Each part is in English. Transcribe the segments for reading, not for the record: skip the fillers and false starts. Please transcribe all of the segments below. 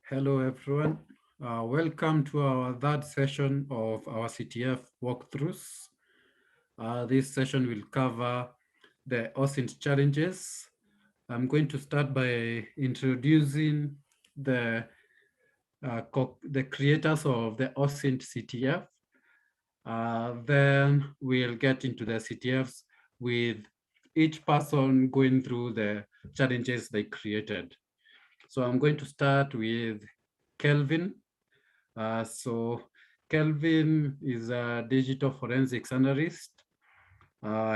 Hello, everyone. Welcome to our third session of our CTF walkthroughs. This session will cover the OSINT challenges. I'm going to start by introducing the creators of the OSINT CTF. Then we'll get into the CTFs with each person going through the challenges they created. So I'm going to start with Kelvin. So Kelvin is a digital forensics analyst.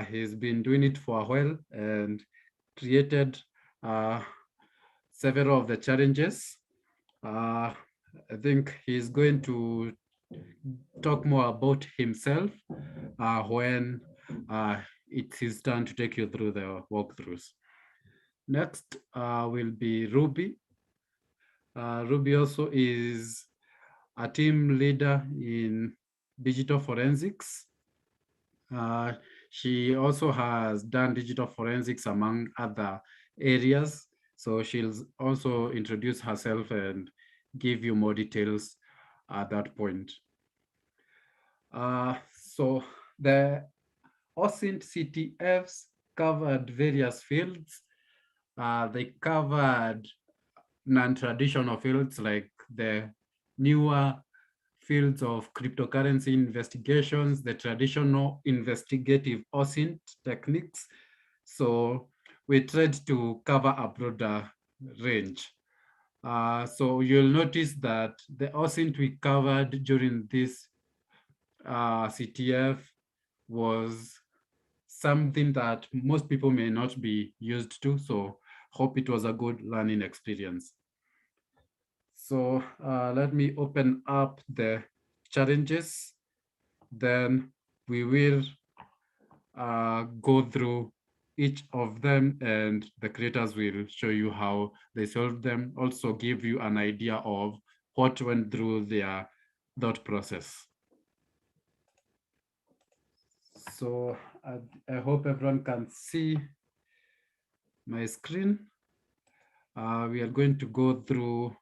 He's been doing it for a while and created several of the challenges. I think he's going to talk more about himself when it's his turn to take you through the walkthroughs. Next will be Ruby. Ruby also is a team leader in digital forensics. She also has done digital forensics among other areas. So she'll also introduce herself and give you more details at that point. So the OSINT CTFs covered various fields. They covered non-traditional fields like the newer fields of cryptocurrency investigations, the traditional investigative OSINT techniques. So we tried to cover a broader range. So you'll notice that the OSINT we covered during this CTF was something that most people may not be used to. So hope it was a good learning experience. So let me open up the challenges. Then we will go through each of them and the creators will show you how they solved them, also give you an idea of what went through their thought process. So I hope everyone can see my screen. We are going to go through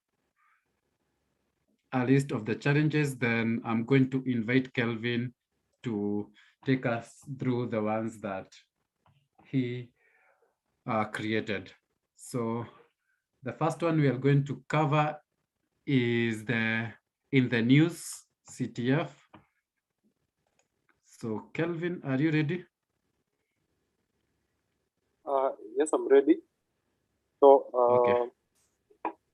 a list of the challenges, then I'm going to invite Kelvin to take us through the ones that he created. So the first one we are going to cover is the in the news CTF. So Kelvin, are you ready? Yes, I'm ready. So, Okay.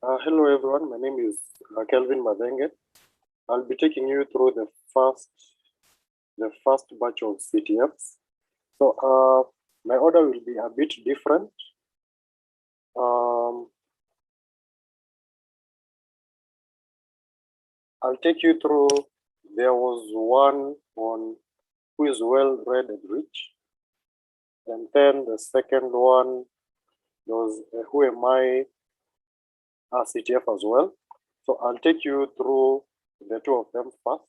Hello everyone. My name is Kelvin Madenge. I'll be taking you through the first batch of CTFs. So, my order will be a bit different. I'll take you through. There was one on who is well read and rich, and then the second one was who am I CTF as well. So I'll take you through the two of them first,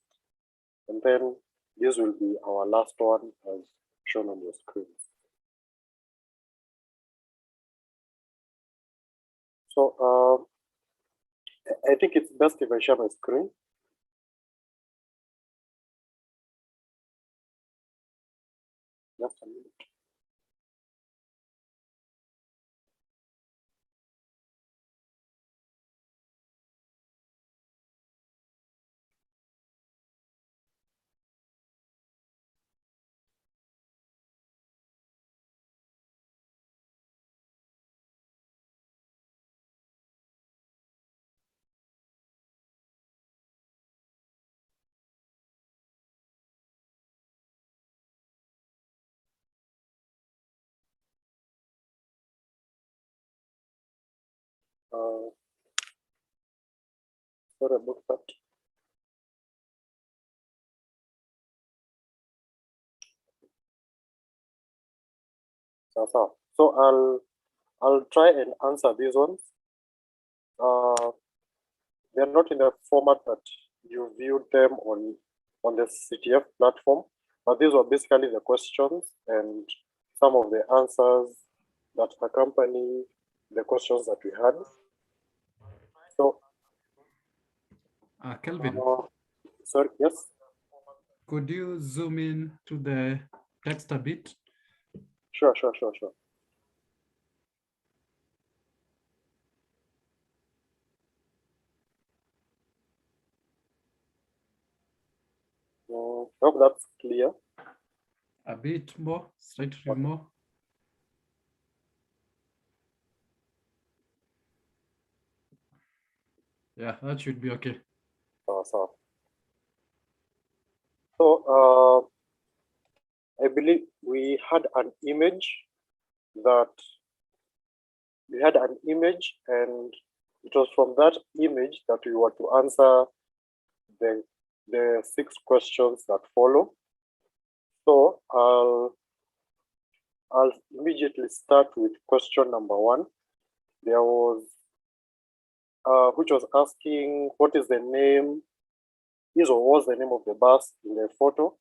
and then this will be our last one as shown on your screen. So I think it's best if I share my screen. Just a minute. Sorry about that. So I'll try and answer these ones. They're not in the format that you viewed them on the CTF platform, but these were basically the questions and some of the answers that accompany the questions that we had. So Kelvin, Sorry, yes. could you zoom in to the text a bit? Sure. Hope that's clear. A bit more, slightly Okay. more. Yeah, that should be okay. So I believe we had an image and it was from that image that we were to answer the 6 questions that follow. So I'll immediately start with question number 1. There was which was asking what is the name, or was the name of the bus in the photo,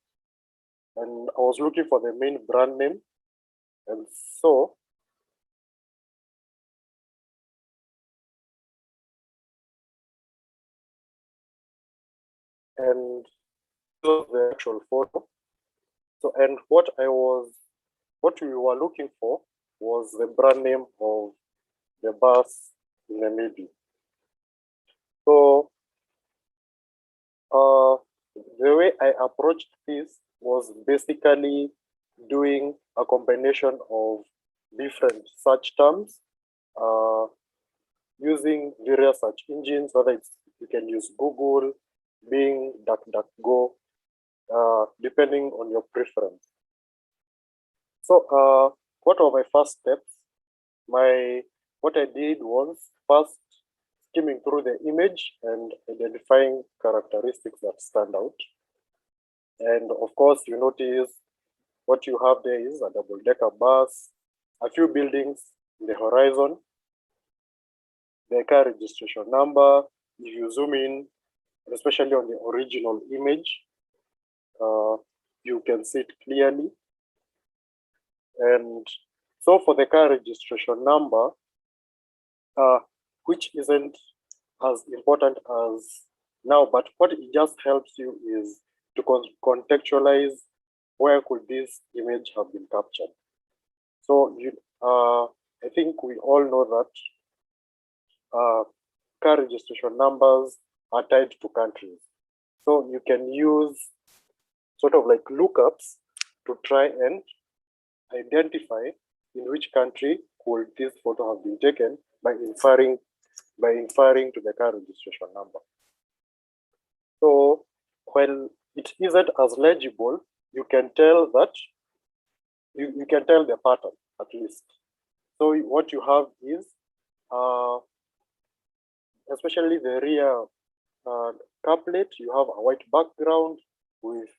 and I was looking for the main brand name, and so and this was the actual photo. So and what we were looking for was the brand name of the bus in the middle. So the way I approached this was basically doing a combination of different search terms, using various search engines, whether you can use Google, Bing, DuckDuckGo, depending on your preference. So what were my first steps? What I did was first skimming through the image and identifying characteristics that stand out. And of course, you notice what you have there is a double-decker bus, a few buildings in the horizon, the car registration number. If you zoom in, especially on the original image, you can see it clearly. And so for the car registration number, which isn't as important as now, but what it just helps you is to contextualize where could this image have been captured. So I think we all know that car registration numbers are tied to countries. So you can use sort of like lookups to try and identify in which country could this photo have been taken by inferring to the car registration number. So while it isn't as legible, you can tell that you can tell the pattern at least. So what you have is especially the rear couplet, you have a white background with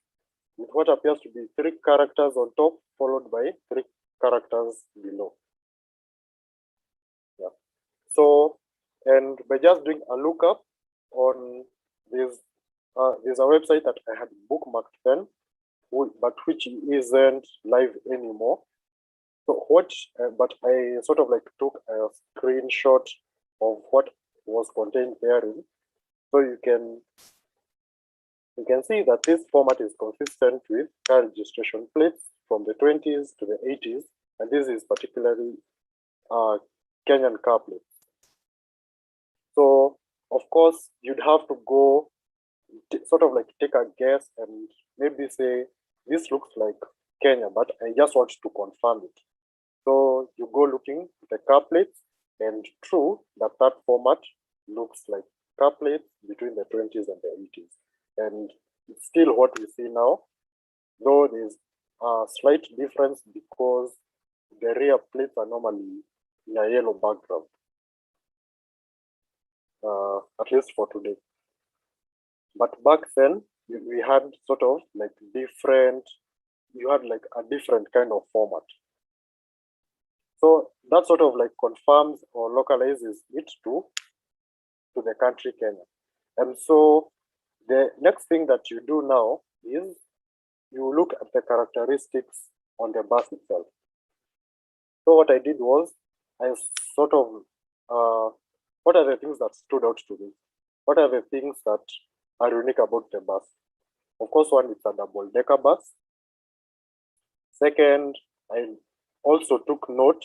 what appears to be 3 characters on top, followed by 3 characters below. Yeah. So, and by just doing a lookup on this, there's a website that I had bookmarked then, but which isn't live anymore. So but I sort of like took a screenshot of what was contained therein. So you can see that this format is consistent with car registration plates from the 20s to the 80s, and this is particularly Kenyan car plates. So of course you'd have to go sort of like take a guess and maybe say this looks like Kenya, but I just want to confirm it. So you go looking at the car plates, and true that format looks like car plates between the 20s and the 80s. And it's still what we see now, though there's a slight difference because the rear plates are normally in a yellow background, at least for today. But back then, we had sort of like you had like a different kind of format. So that sort of like confirms or localizes it to the country Kenya. And so the next thing that you do now is you look at the characteristics on the bus itself. So what I did was I sort of, what are the things that stood out to me? What are the things that are unique about the bus. Of course, one is a double-decker bus. Second, I also took note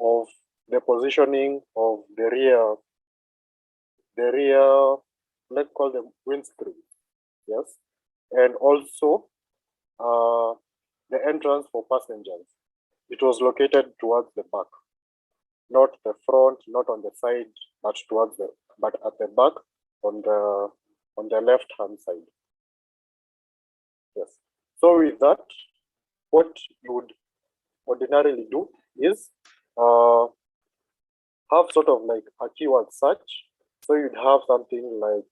of the positioning of the rear, let's call them windscreen, yes, and also the entrance for passengers. It was located towards the back, not the front, not on the side, but at the back on the left-hand side. Yes. So with that, what you would ordinarily do is have sort of like a keyword search. So you'd have something like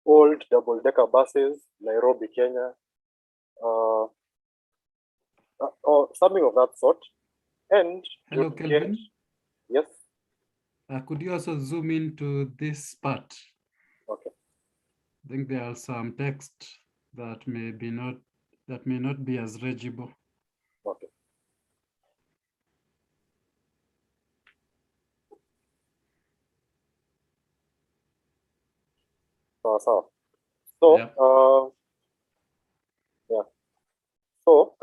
old double-decker buses, Nairobi, Kenya, or something of that sort. And Hello, Kelvin. Yes. Could you also zoom into this part? Okay. I think there are some text that may not be as legible. Okay. So Yeah. Yeah. So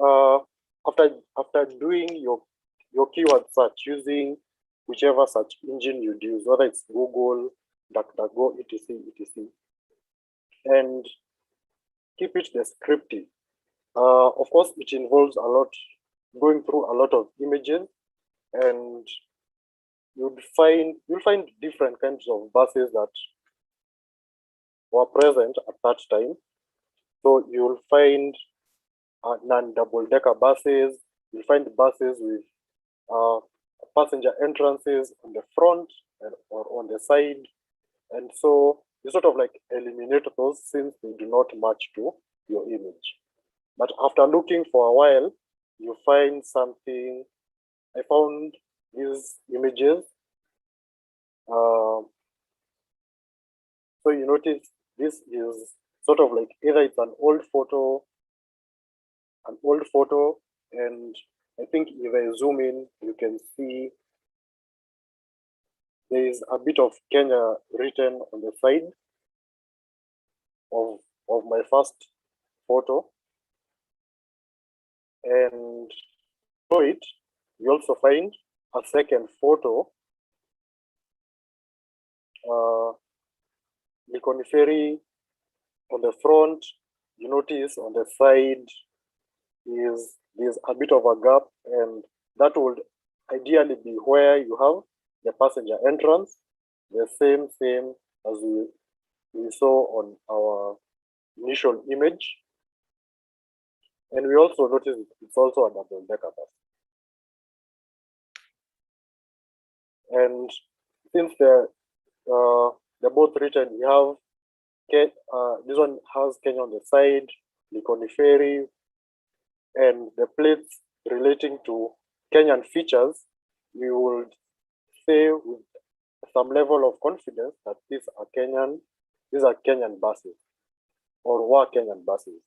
after doing your keyword search using whichever search engine you'd use, whether it's Google, DuckDuckGo, etc., and keep it descriptive. Of course, it involves a lot, going through a lot of images, and you'll find different kinds of buses that were present at that time. So you'll find non-double-decker buses. You'll find buses with passenger entrances on the front or on the side, and so you sort of like eliminate those since they do not match to your image. But after looking for a while, you find something. I found these images. So you notice this is sort of like either it's an old photo, and I think if I zoom in, you can see there is a bit of Kenya written on the side of my first photo. And below it, you also find a second photo. Likoni Ferry on the front, you notice on the side there's a bit of a gap, and that would ideally be where you have the passenger entrance, the same as we saw on our initial image. And we also notice it's also a double-decker bus. And since they're both written, we have this one has Kenya on the side, Likoni Ferry, and the plates relating to Kenyan features, we would say with some level of confidence that these are Kenyan buses, or were Kenyan buses,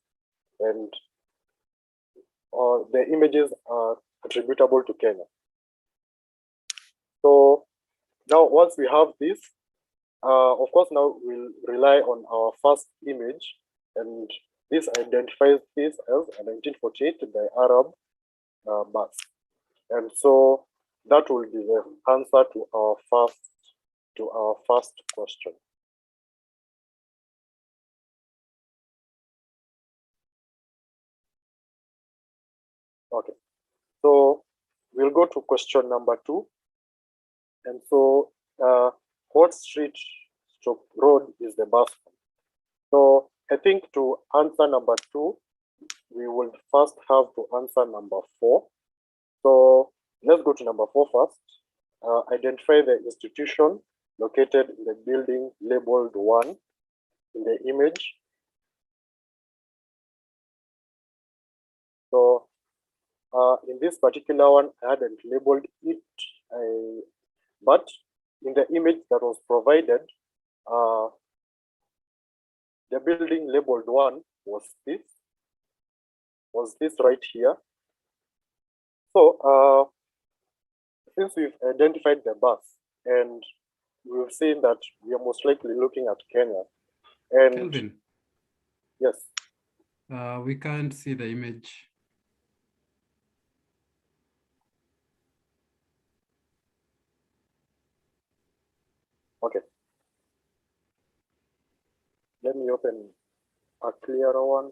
and the images are attributable to Kenya. So now once we have this, of course, now we'll rely on our first image, and this identifies this as a 1948 by Arab bus. And so that will be the answer to our first question. Okay, so we'll go to question number 2. And so what street stroke road is the bus? So I think to answer number 2, we will first have to answer number 4. So let's go to number 4 first. Identify the institution located in the building labeled 1 in the image. So in this particular one, I hadn't labeled it, but in the image that was provided, the building labeled 1 was this right here. So since we've identified the bus and we've seen that we are most likely looking at Kenya. And Kelvin, yes, we can't see the image. okay. Let me open a clearer one.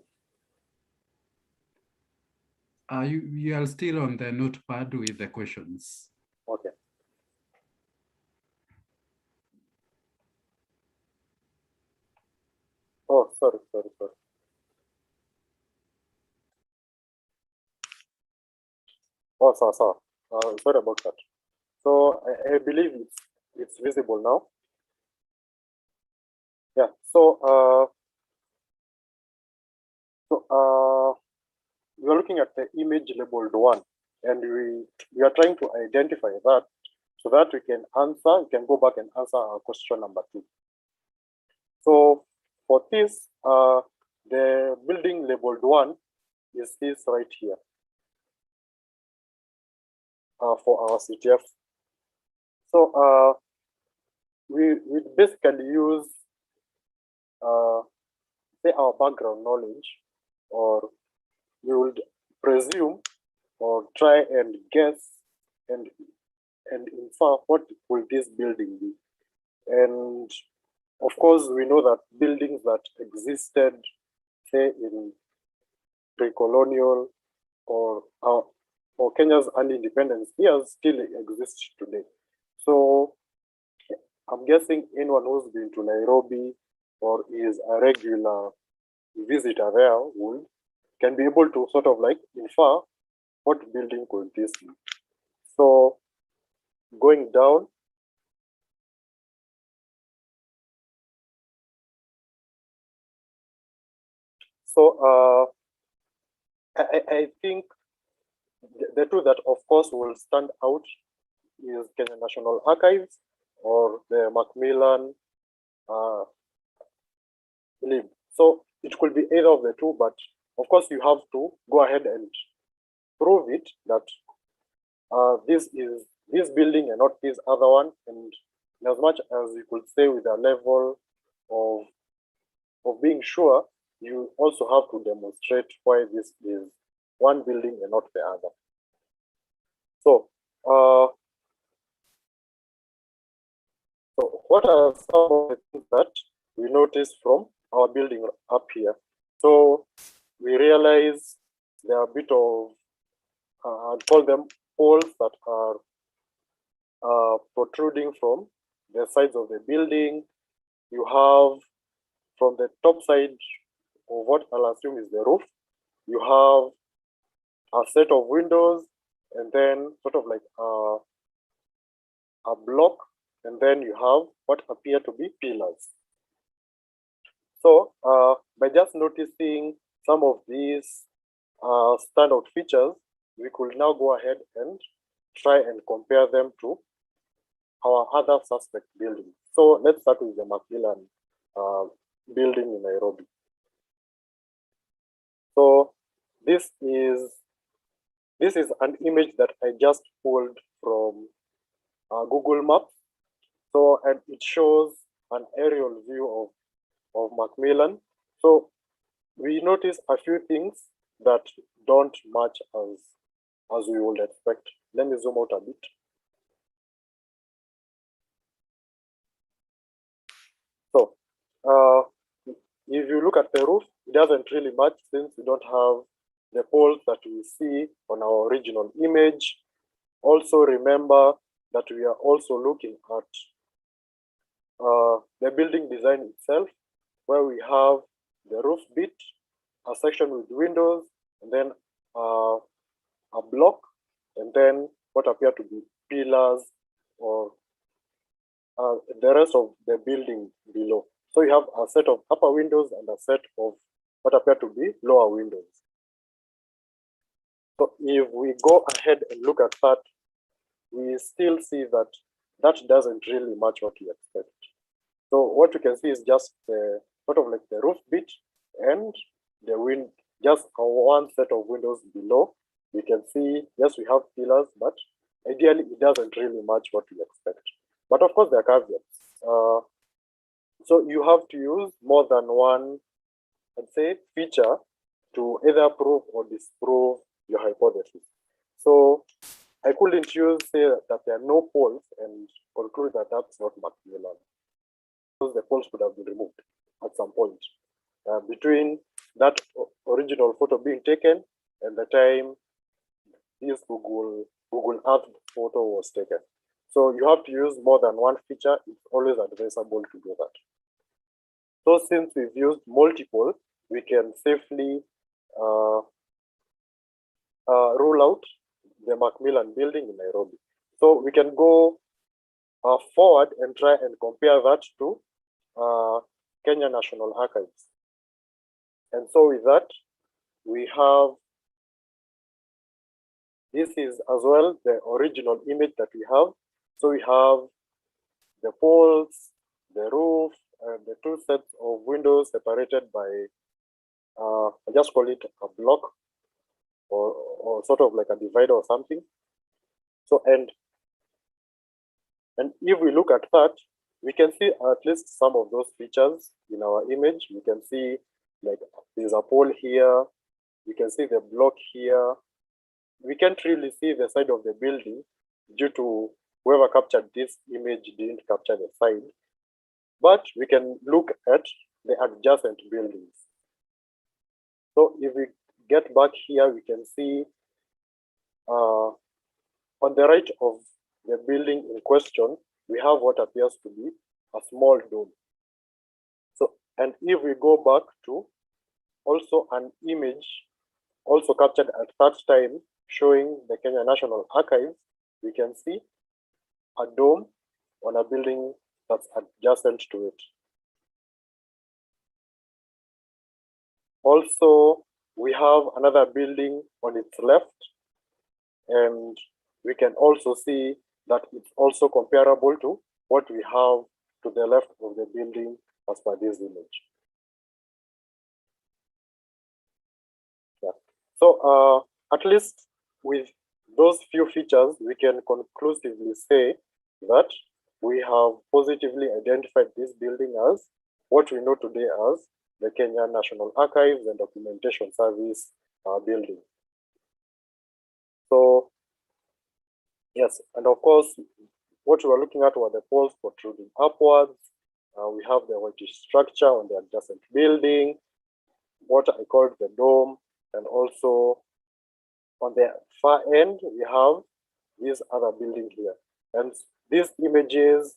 You are still on the notepad with the questions. Okay. Oh, sorry. Oh, sorry about that. So I believe it's visible now. Yeah. So we are looking at the image labeled 1, and we are trying to identify that so that we can go back and answer our question number 2. So for this, the building labeled 1 is this right here for our CTF. So we basically use say our background knowledge, or we would presume or try and guess and infer what will this building be. And of course, we know that buildings that existed, say, in pre-colonial or Kenya's early independence years still exist today. So I'm guessing anyone who's been to Nairobi or is a regular visitor there can be able to sort of like infer what building could this be. So going down, so I think the two that of course will stand out is Kenya National Archives or the Macmillan lib. So it could be either of the two, but of course you have to go ahead and prove it that this is this building and not this other one. And as much as you could say with a level of being sure, you also have to demonstrate why this is one building and not the other. So, so what are some of the things that we noticed from our building up here? So we realize there are a bit of, I'd call them holes that are protruding from the sides of the building. You have from the top side of what I'll assume is the roof, you have a set of windows, and then sort of like a block, and then you have what appear to be pillars. So by just noticing some of these standout features, we could now go ahead and try and compare them to our other suspect buildings. So let's start with the Macmillan building in Nairobi. So this is an image that I just pulled from Google Maps. So, and it shows an aerial view of Macmillan. So we notice a few things that don't match as we would expect. Let me zoom out a bit. So if you look at the roof, it doesn't really match since we don't have the poles that we see on our original image. Also remember that we are also looking at the building design itself, where we have the roof bit, a section with windows, and then a block, and then what appear to be pillars or the rest of the building below. So you have a set of upper windows and a set of what appear to be lower windows. So if we go ahead and look at that, we still see that that doesn't really match what we expect. So what you can see is just the sort of like the roof bit and the just one set of windows below. We can see, yes, we have pillars, but ideally it doesn't really match what we expect. But of course, there are caveats. So you have to use more than one, let's say, feature to either prove or disprove your hypothesis. So I couldn't say that there are no poles and conclude that that's not Macmillan, because the poles could have been removed at some point between that original photo being taken and the time this Google Earth photo was taken. So you have to use more than one feature. It's always advisable to do that. So since we've used multiple, we can safely rule out the Macmillan building in Nairobi. So we can go forward and try and compare that to Kenya National Archives. And so with that, we have, this is as well the original image that we have. So we have the poles, the roof, and the two sets of windows separated by, I just call it a block or sort of like a divider or something. So, and if we look at that, we can see at least some of those features in our image. We can see like there's a pole here. We can see the block here. We can't really see the side of the building due to whoever captured this image didn't capture the side. But we can look at the adjacent buildings. So if we get back here, we can see on the right of the building in question, we have what appears to be a small dome. So, and if we go back to also an image also captured at that time showing the Kenya National Archives, we can see a dome on a building that's adjacent to it. Also, we have another building on its left, and we can also see that it's also comparable to what we have to the left of the building as per this image. Yeah. So at least with those few features, we can conclusively say that we have positively identified this building as what we know today as the Kenya National Archives and Documentation Service building. So yes, and of course, what we were looking at were the poles protruding upwards. We have the whitish structure on the adjacent building, what I called the dome, and also on the far end, we have this other building here. And these images,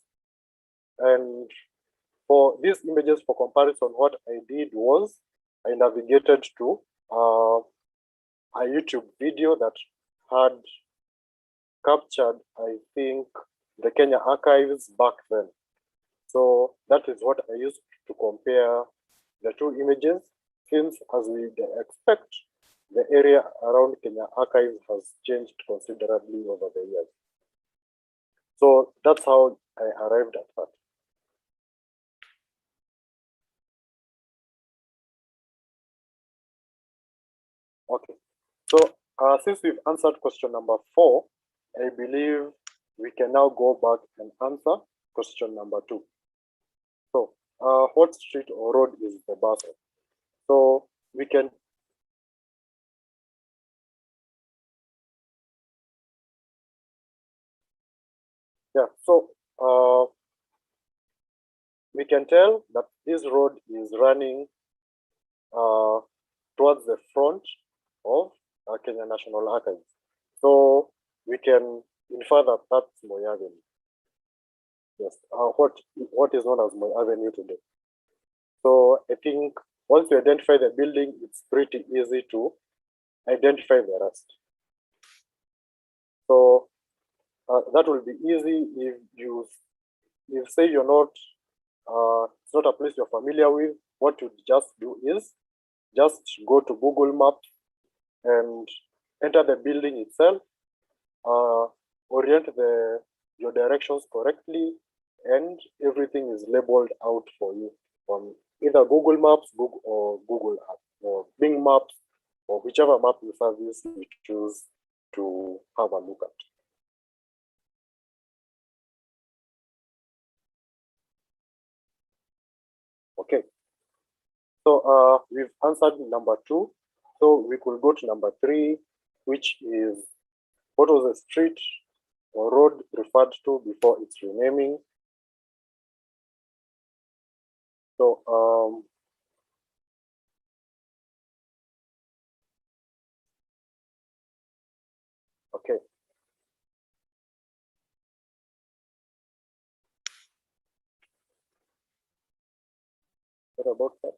and for these images for comparison, what I did was I navigated to a YouTube video that had captured, I think, the Kenya Archives back then. So that is what I used to compare the two images, since as we expect, the area around Kenya Archives has changed considerably over the years. So that's how I arrived at that. Okay, so since we've answered question number 4, I believe we can now go back and answer question number 2. So what street or road is the bus on? So we can, yeah, so we can tell that this road is running towards the front of Kenya National Archives. So we can infer that that's Moi Avenue. Yes, what is known as Moi Avenue today. So I think once you identify the building, it's pretty easy to identify the rest. So that will be easy if you say you're not, it's not a place you're familiar with. What you just do is just go to Google Maps and enter the building itself, orient your directions correctly, and everything is labeled out for you on either Google Maps, Google Earth, or Bing Maps, or whichever mapping service you choose to have a look at. Okay. So we've answered number 2. So we could go to number 3, which is what was the street or road referred to before its renaming? So okay. What about that?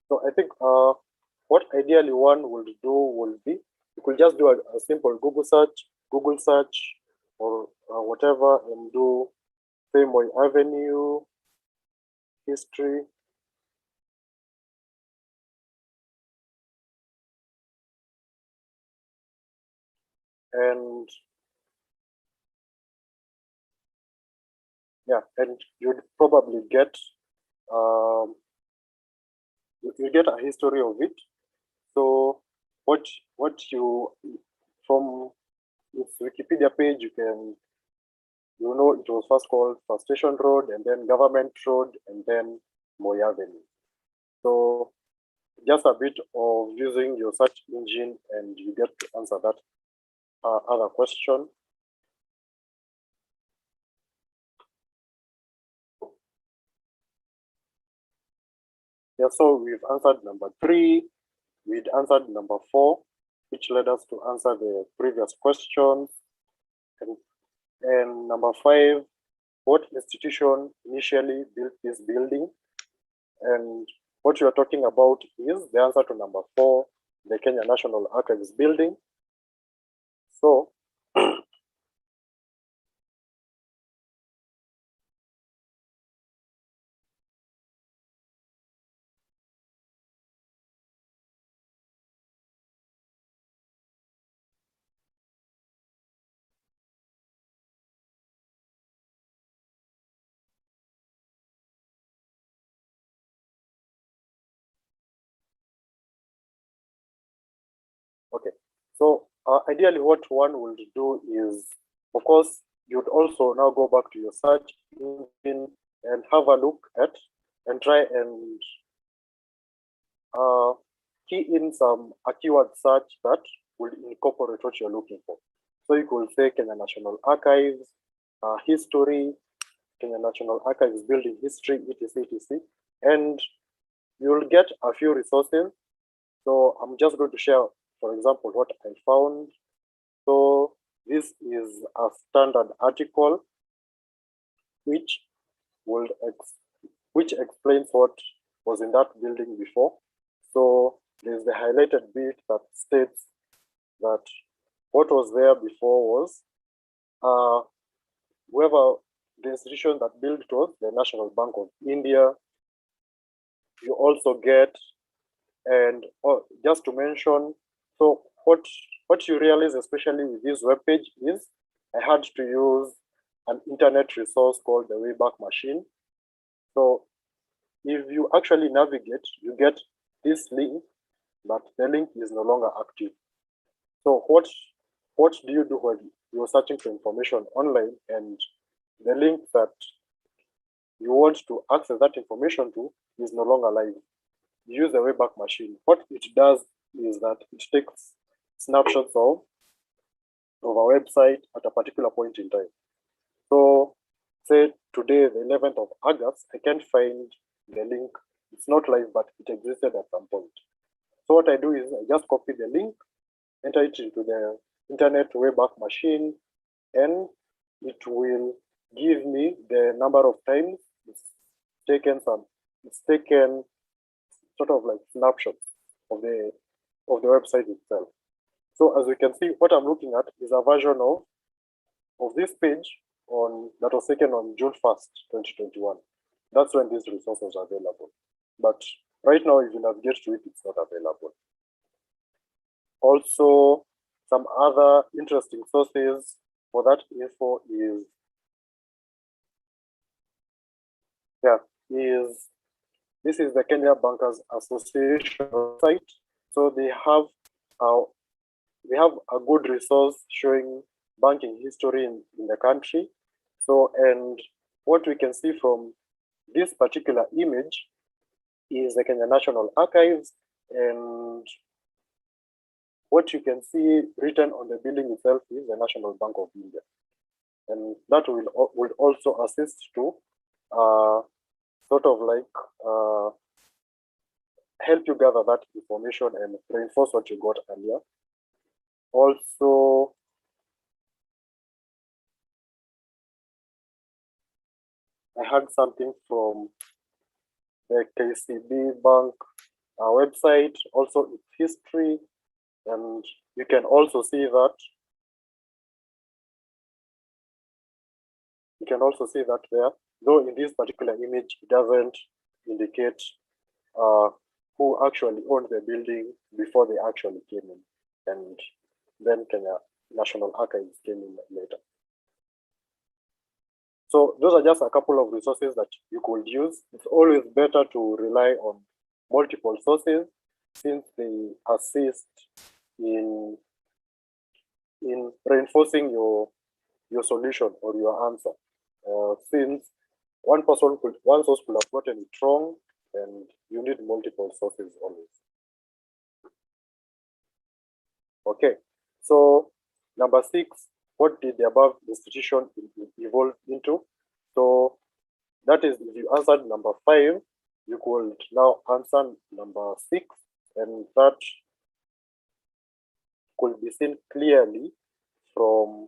So I think what ideally one would do will be you could just do a simple Google search, or whatever, and do Fairway Avenue history. And yeah, and you'd probably get you get a history of it. So what you from its Wikipedia page, you know it was first called First Station Road, and then Government Road, and then Moy Avenue. So just a bit of using your search engine, and you get to answer that other question. Yeah, so we've answered number 3. We'd answered number 4, which led us to answer the previous questions. And number 5, what institution initially built this building? And what you are talking about is the answer to number 4, the Kenya National Archives building. So okay, so ideally what one would do is, of course, you'd also now go back to your search engine and have a look at and try and key in a keyword search that will incorporate what you're looking for. So you could say Kenya National Archives, history, Kenya National Archives building history, etc., etc. And you'll get a few resources. So I'm just going to share, for example, what I found. So this is a standard article which which explains what was in that building before. So there's the highlighted bit that states that what was there before was whoever the institution that built it was the National Bank of India. You also get, and just to mention, so what you realize, especially with this webpage, is I had to use an internet resource called the Wayback Machine. So if you actually navigate, you get this link, but the link is no longer active. So what do you do when you're searching for information online and the link that you want to access that information to is no longer live? You use the Wayback Machine. What it does is that it takes snapshots of a website at a particular point in time. So say today, the 11th of August, I can't find the link. It's not live, but it existed at some point. So what I do is I just copy the link, enter it into the internet Wayback Machine, and it will give me the number of times it's taken sort of like snapshots of the website itself. So as we can see, what I'm looking at is a version of this page that was taken on June 1st, 2021. That's when these resources are available. But right now, if you navigate to it, it's not available. Also, some other interesting sources for that info is Yeah, this is the Kenya Bankers Association website. So they have a good resource showing banking history in the country. So, and what we can see from this particular image is the Kenya National Archives, and what you can see written on the building itself is the National Bank of India. And that will also assist to sort of like help you gather that information and reinforce what you got earlier. Also, I had something from the KCB Bank website, also its history, and you can also see that. You can also see that there, though in this particular image, it doesn't indicate who actually owned the building before they actually came in, and then Kenya National Archives came in later. So those are just a couple of resources that you could use. It's always better to rely on multiple sources since they assist in reinforcing your solution or your answer. Since one source could have gotten it wrong, and you need multiple sources always. Okay, so number 6, what did the above institution evolve into? So that is, if you answered number 5, you could now answer number 6, and that could be seen clearly from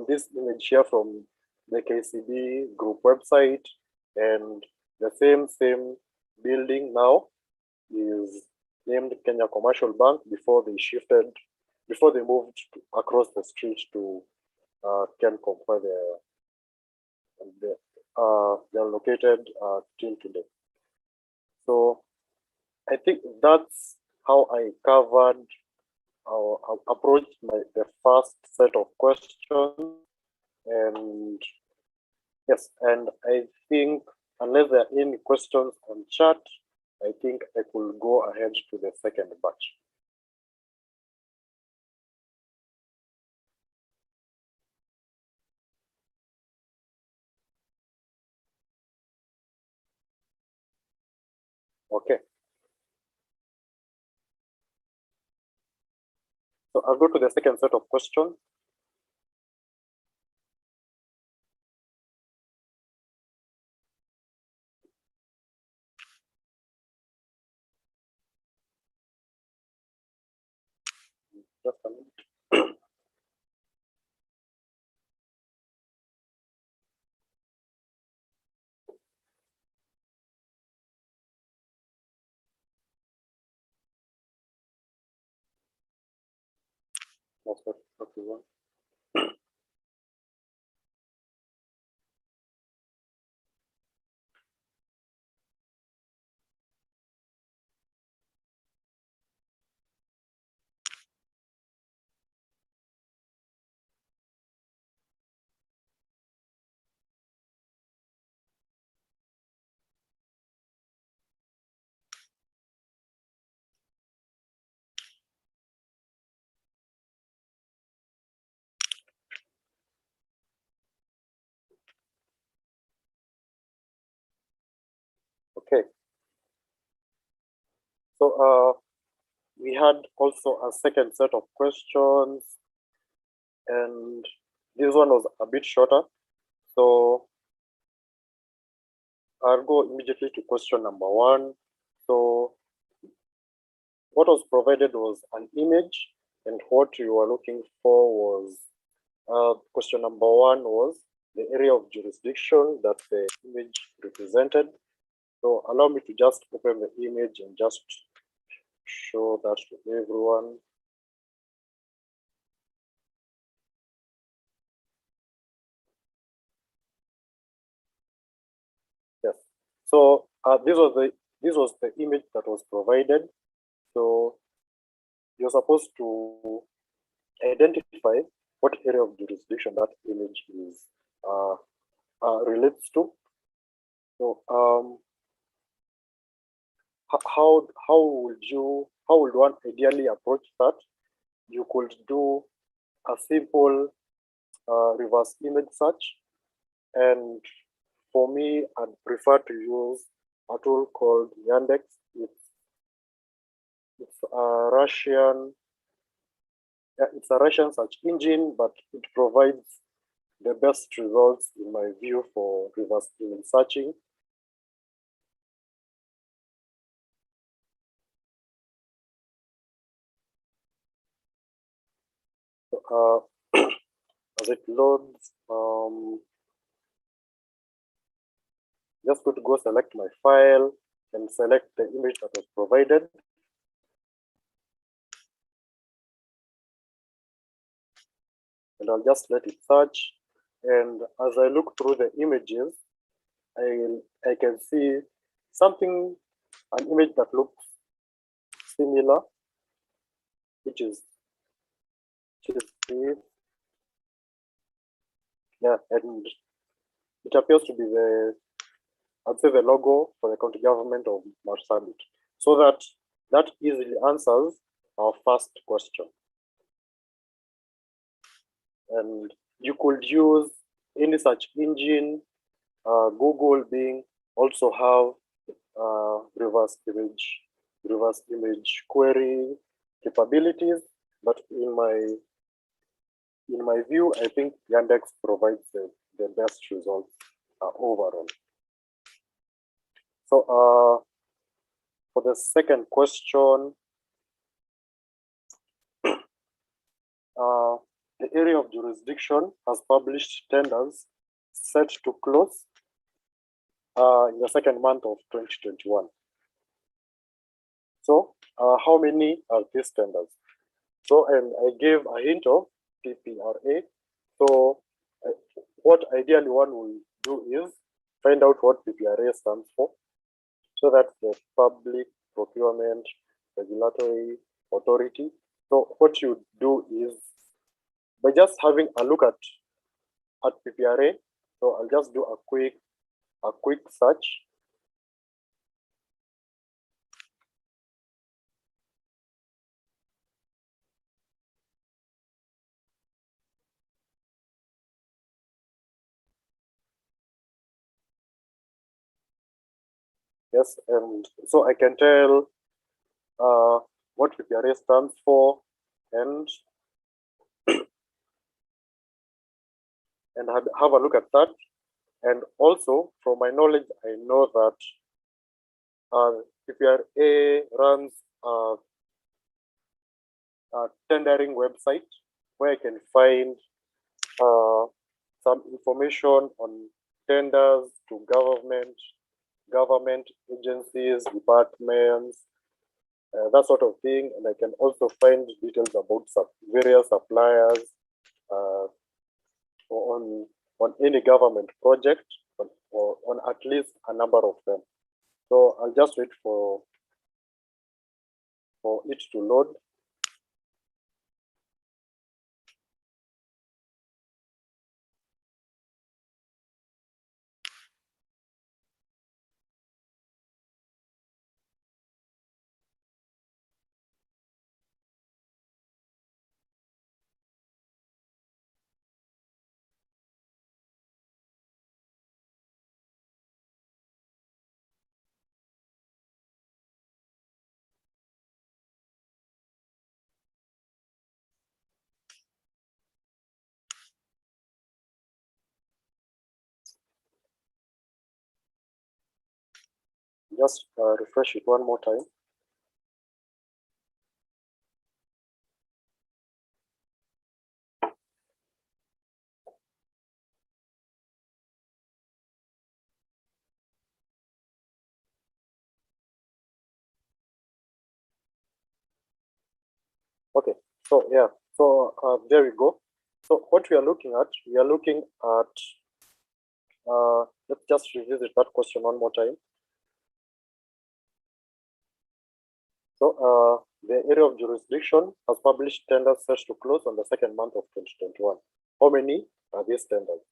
this image here from the KCB group website, and the same building now is named Kenya Commercial Bank before they moved across the street to Kencom, where they're located till today. So I think that's how I covered or approached the first set of questions. And yes, and I think unless there are any questions on chat, I think I could go ahead to the second batch. Okay. So I'll go to the second set of questions. Just a minute. That's what we want. Okay. So we had also a second set of questions, and this one was a bit shorter. So I'll go immediately to question number 1. So what was provided was an image, and what you were looking for was question number 1 was the area of jurisdiction that the image represented. So allow me to just open the image and just show that to everyone. Yes. So this was the image that was provided. So you're supposed to identify what area of jurisdiction that image is relates to. So how would one ideally approach that? You could do a simple reverse image search, and for me, I'd prefer to use a tool called Yandex. It's a Russian search engine, but it provides the best results in my view for reverse image searching. As it loads, just going to go select my file and select the image that was provided. And I'll just let it search. And as I look through the images, I can see something, an image that looks similar, which is this. Yeah, and it appears to be I'd say the logo for the county government of Marsabit. So that easily answers our first question. And you could use any search engine, Google, Bing, also have reverse image query capabilities. But in my view, I think Yandex provides the best results overall. So for the second question, the area of jurisdiction has published tenders set to close in the second month of 2021. So how many are these tenders? So, and I gave a hint of PPRA. So what ideally one will do is find out what PPRA stands for. So that's the Public Procurement Regulatory Authority. So what you do is, by just having a look at PPRA, so I'll just do a quick search. Yes, and so I can tell what PPRA stands for, and have a look at that. And also, from my knowledge, I know that PPRA runs a tendering website where I can find some information on tenders to government agencies, departments, that sort of thing. And I can also find details about various suppliers on any government project, or on at least a number of them. So I'll just wait for it to load. Just refresh it one more time. Okay, so yeah, so there we go. So what we are looking at, let's just revisit that question one more time. So the area of jurisdiction has published tenders set to close on the second month of 2021. How many are these tenders?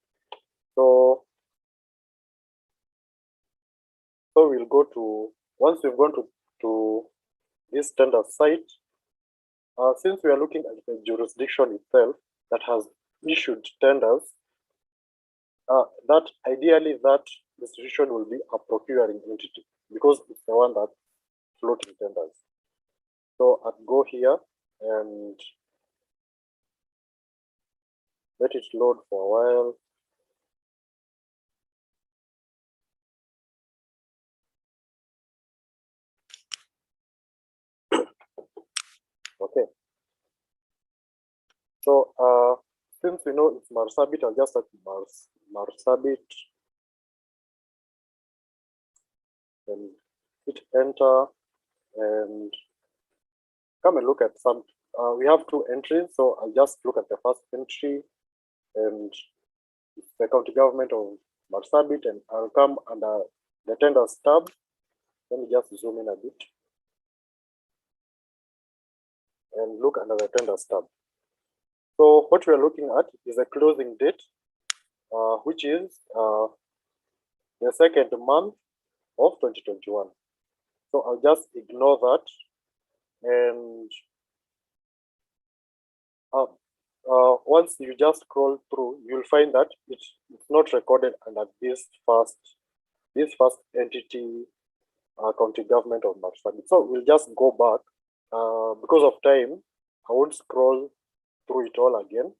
So we'll go to, once we've gone to this tender site, since we are looking at the jurisdiction itself that has issued tenders, that ideally that institution will be a procuring entity because it's the one that's floating tenders. So I'd go here and let it load for a while. Okay. So since we know it's Marsabit, I'll just type Marsabit and hit enter and come and look at some. We have 2 entries, so I'll just look at the first entry and it's the county government of Marsabit, and I'll come under the tenders tab. Let me just zoom in a bit and look under the tenders tab. So what we are looking at is a closing date, which is the 2nd month of 2021. So I'll just ignore that and once you just scroll through, you'll find that it's not recorded under this first entity, county government of Marsabit. So we'll just go back. Because of time, I won't scroll through it all again,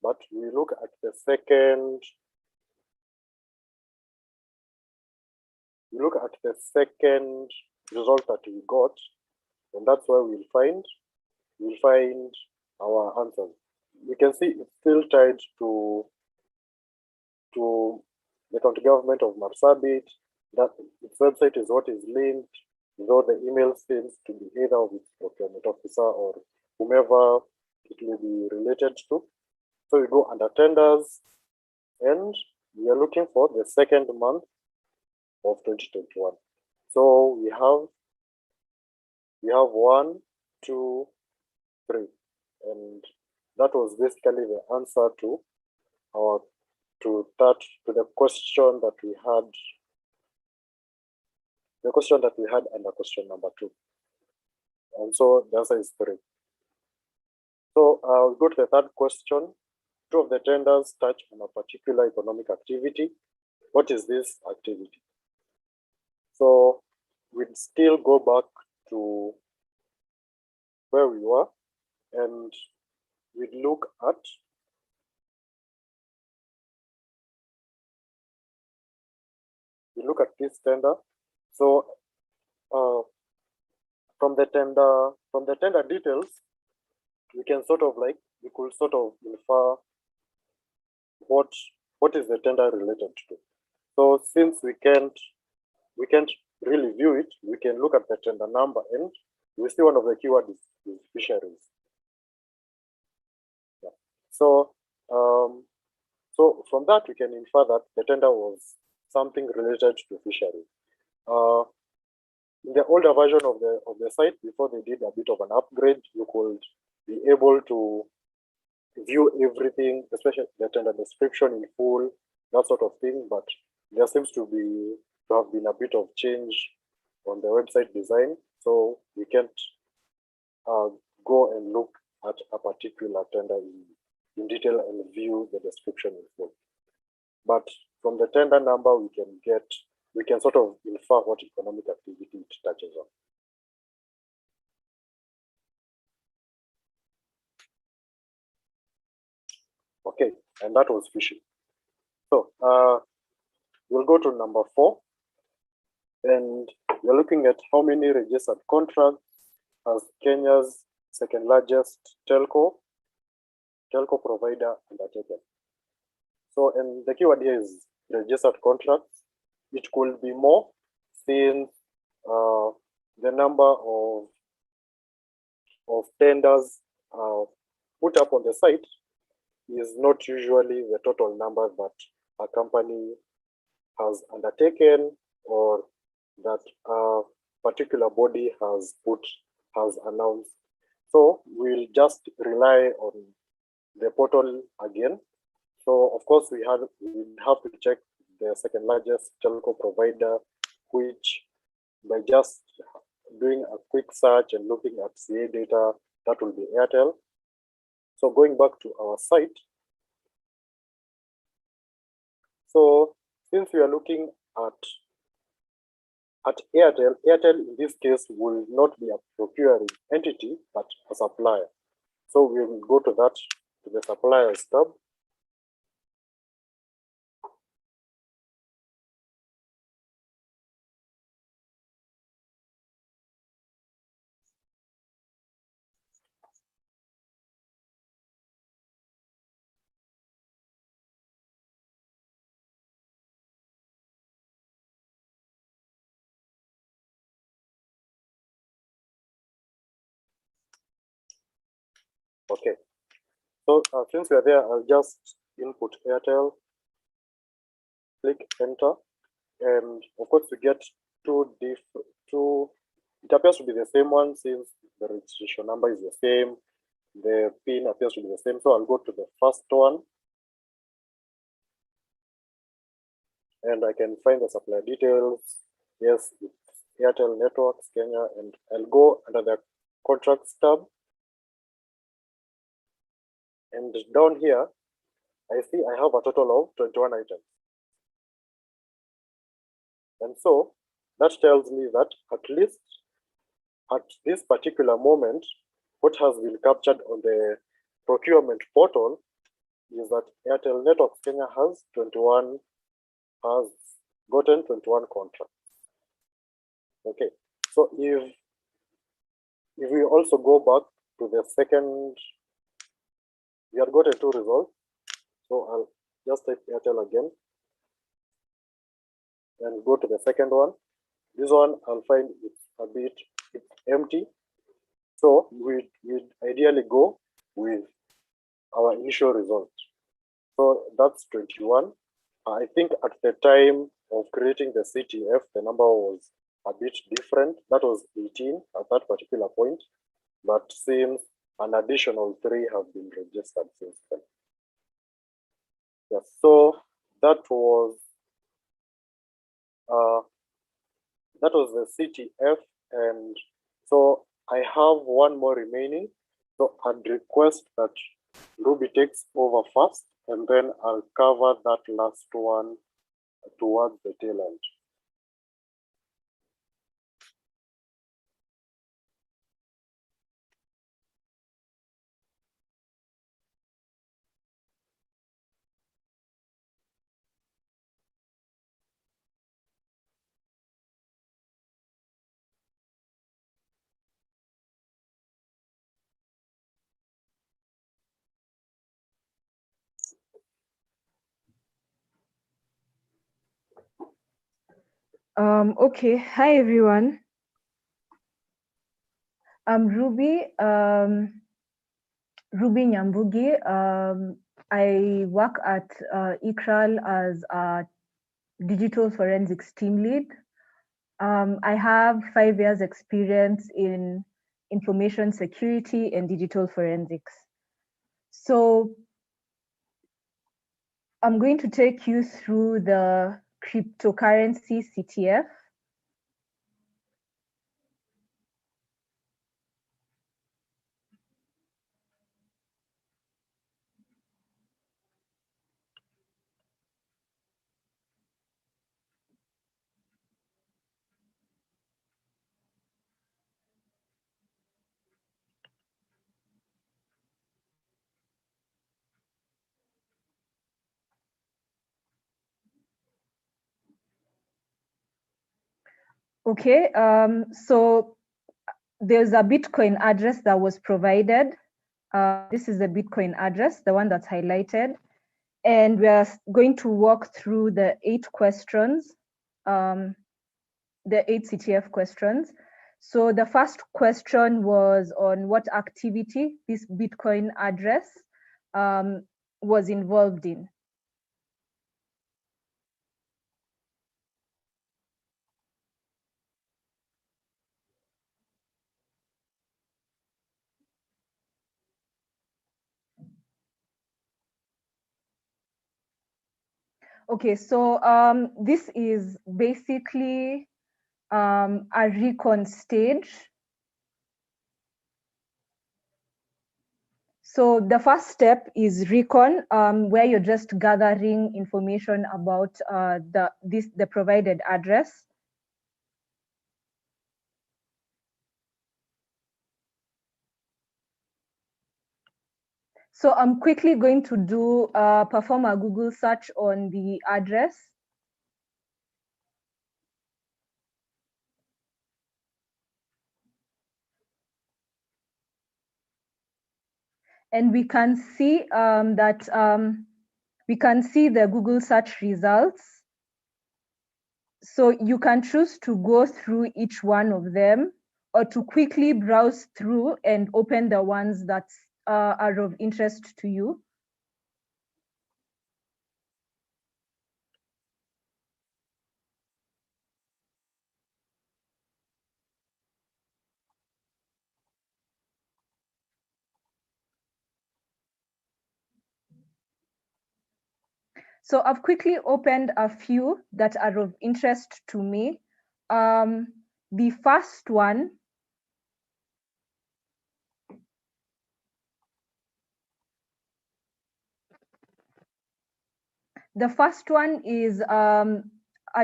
but we look at the second. We look at the second result that we got, and that's where we'll find our answers. You can see it's still tied to the county government of Marsabit. That its website is what is linked, though the email seems to be either of its procurement officer or whomever it will be related to. So we go under tenders, and we are looking for the 2nd month of 2021. So we have 1, 2, 3, and that was basically the answer to the question that we had. The question that we had under question number 2. And so the answer is 3. So we'll go to the third question. 2 of the tenders touch on a particular economic activity. What is this activity? So we'd still go back to where we were and we'd look at this tender. So from the tender details, we can we could sort of infer what is the tender related to. So since we can't really view it, we can look at the tender number, and we see one of the keywords is fisheries. Yeah. So so from that we can infer that the tender was something related to fisheries. In the older version of the site, before they did a bit of an upgrade, you could be able to view everything, especially the tender description in full, that sort of thing. But there seems to have been a bit of change on the website design, so we can't go and look at a particular tender in detail and view the description in full. But from the tender number, we can sort of infer what economic activity it touches on. Okay, and that was fishing. So we'll go to number 4, and we're looking at how many registered contracts has Kenya's 2nd largest telco provider undertaken. So, and the keyword here is registered contracts. It could be more, since the number of tenders put up on the site is not usually the total number that a company has undertaken or that a particular body has announced. So we'll just rely on the portal again. So of course we have to check the 2nd largest telco provider which by just doing a quick search and looking at CA data, that will be Airtel. So going back to our site, so since we are looking at Airtel, Airtel in this case will not be a procuring entity, but a supplier. So we will go to the suppliers tab. Okay, so since we are there, I'll just input Airtel, click enter, and of course we get two, it appears to be the same one since the registration number is the same, the PIN appears to be the same. So I'll go to the first one, and I can find the supplier details. Yes, it's Airtel Networks Kenya, and I'll go under the contracts tab. And down here, I see I have a total of 21 items. And so that tells me that at least at this particular moment, what has been captured on the procurement portal is that Airtel Networks Kenya has gotten 21 contracts. Okay, so if we also go back to the second, we have gotten two results. So I'll just type Airtel again and go to the second one. This one I'll find it's empty. So we'd ideally go with our initial result. So that's 21. I think at the time of creating the CTF, the number was a bit different. That was 18 at that particular point, but since an additional 3 have been registered since then. Yes, so that was the CTF, and so I have one more remaining. So I'd request that Ruby takes over first, and then I'll cover that last one towards the tail end. Okay, hi everyone. I'm Ruby, Ruby Nyambugi. I work at ICRAL as a digital forensics team lead. I have 5 years experience in information security and digital forensics. So I'm going to take you through the cryptocurrency CTF. Okay, so there's a Bitcoin address that was provided. This is the Bitcoin address, the one that's highlighted. And we are going to walk through the 8 questions, the 8 CTF questions. So the first question was on what activity this Bitcoin address was involved in. Okay, so this is basically a recon stage. So the first step is recon, where you're just gathering information about the provided address. So I'm quickly going to do perform a Google search on the address. And we can see we can see the Google search results. So you can choose to go through each one of them or to quickly browse through and open the ones that are of interest to you. So I've quickly opened a few that are of interest to me. The first one is a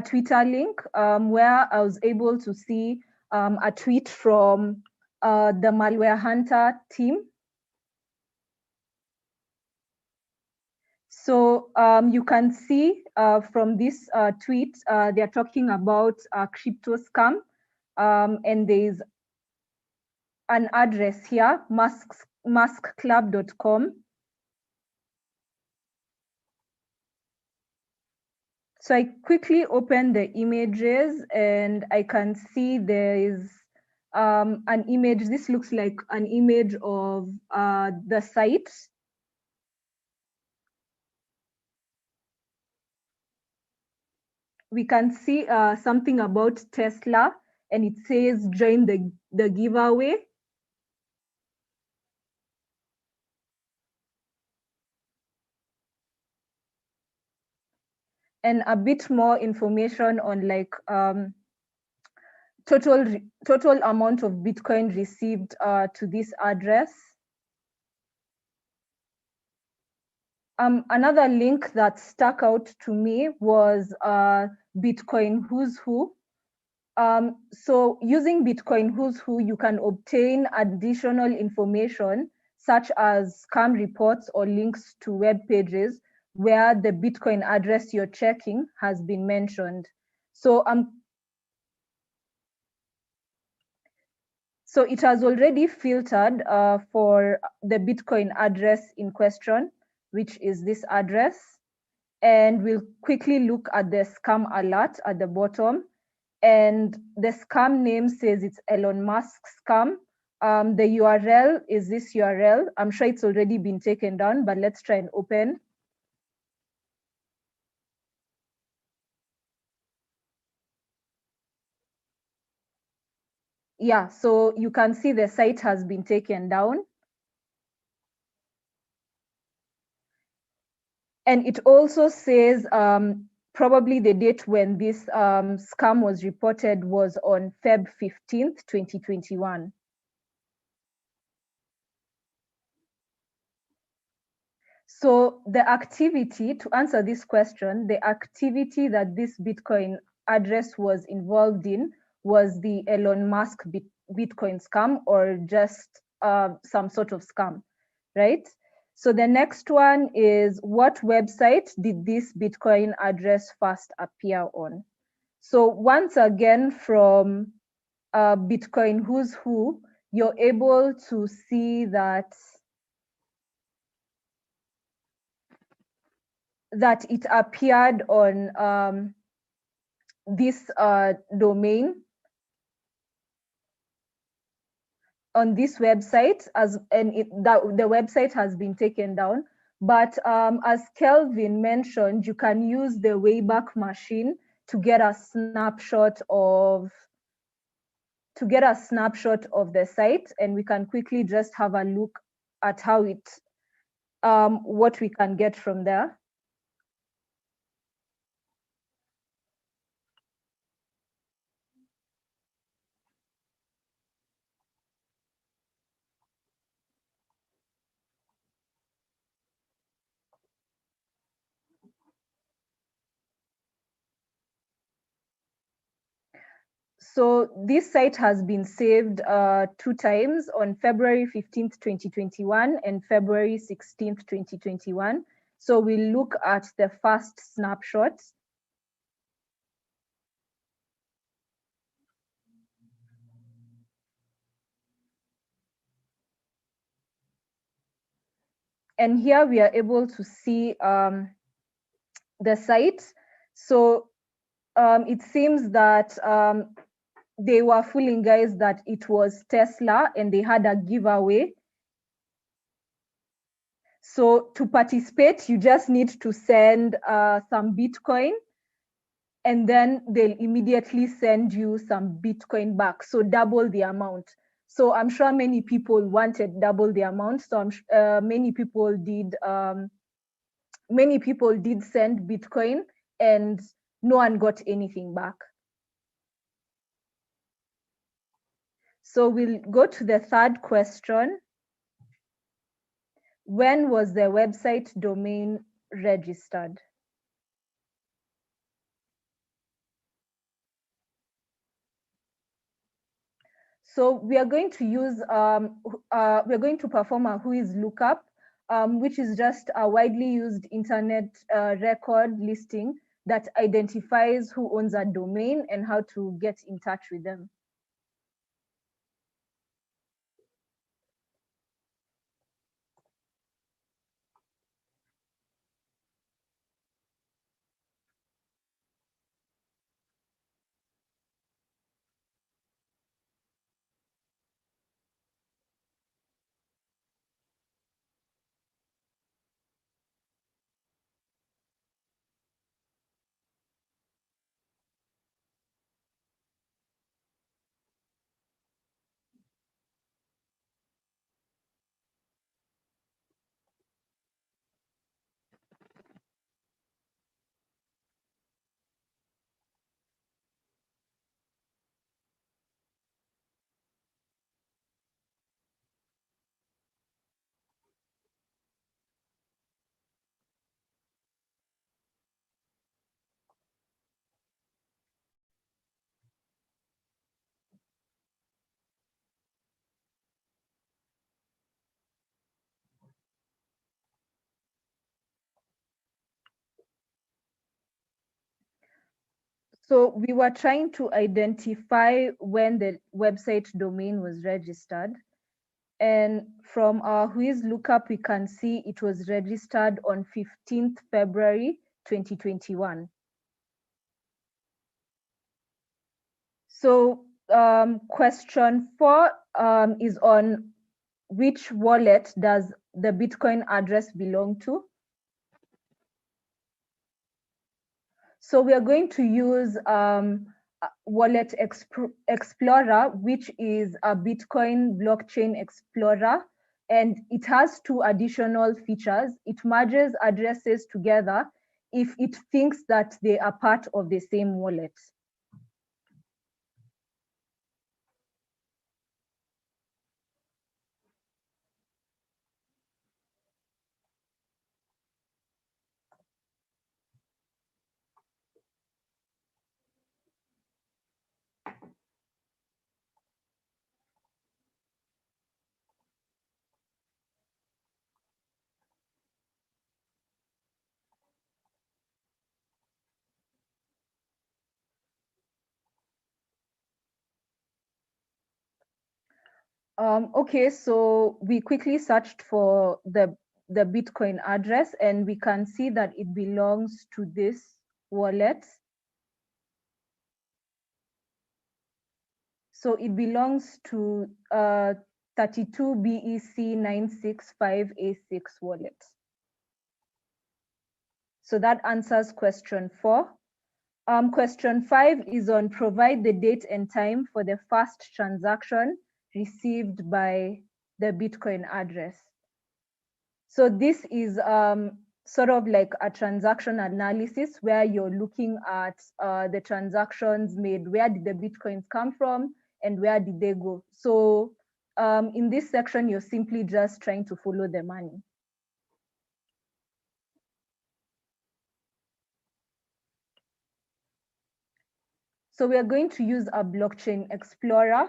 Twitter link where I was able to see a tweet from the Malware Hunter team. So you can see from this tweet, they're talking about a crypto scam, and there's an address here, maskclub.com. So I quickly open the images and I can see there is an image. This looks like an image of the site. We can see something about Tesla, and it says join the giveaway. And a bit more information on like total amount of Bitcoin received to this address. Another link that stuck out to me was Bitcoin Who's Who. So using Bitcoin Who's Who, you can obtain additional information such as scam reports or links to web pages where the Bitcoin address you're checking has been mentioned. So so it has already filtered for the Bitcoin address in question, which is this address. And we'll quickly look at the scam alert at the bottom. And the scam name says it's Elon Musk scam. The URL is this URL. I'm sure it's already been taken down, but let's try and open. Yeah, so you can see the site has been taken down. And it also says probably the date when this scam was reported was on Feb 15th, 2021. So the activity, to answer this question, the activity that this Bitcoin address was involved in was the Elon Musk Bitcoin scam, or just some sort of scam, right? So the next one is, what website did this Bitcoin address first appear on? So once again, from Bitcoin Who's Who, you're able to see that it appeared on this domain, on this website, and the website has been taken down. But as Kelvin mentioned, you can use the Wayback Machine to get a snapshot of the site, and we can quickly just have a look at how it what we can get from there. So this site has been saved 2 times, on February 15th, 2021 and February 16th, 2021. So we'll look at the first snapshot. And here we are able to see the site. So it seems that they were fooling guys that it was Tesla and they had a giveaway. So to participate, you just need to send some Bitcoin, and then they'll immediately send you some Bitcoin back. So double the amount. So I'm sure many people wanted double the amount. So many people did send Bitcoin, and no one got anything back. So we'll go to the third question. When was the website domain registered? So we are going to use, we're going to perform a whois lookup, which is just a widely used internet record listing that identifies who owns a domain and how to get in touch with them. So we were trying to identify when the website domain was registered. And from our whois lookup, we can see it was registered on 15th February 2021. So question 4 is on which wallet does the Bitcoin address belong to? So we are going to use Wallet Explorer, which is a Bitcoin blockchain explorer, and it has 2 additional features. It merges addresses together if it thinks that they are part of the same wallet. Okay, so we quickly searched for the Bitcoin address, and we can see that it belongs to this wallet. So it belongs to 32 BEC 965A6 wallet. So that answers question 4. Question 5 is on provide the date and time for the first transaction received by the Bitcoin address. So this is sort of like a transaction analysis where you're looking at the transactions made, where did the Bitcoins come from and where did they go. So in this section, you're simply just trying to follow the money. So we are going to use a blockchain explorer,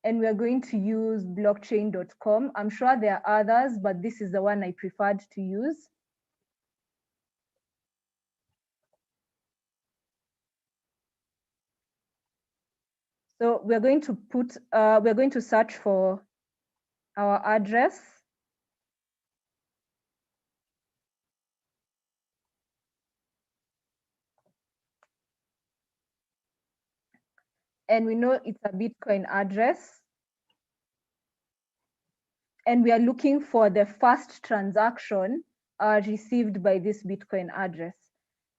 and we are going to use blockchain.com. I'm sure there are others, but this is the one I preferred to use. So we're going to search for our address. And we know it's a Bitcoin address. And we are looking for the first transaction received by this Bitcoin address.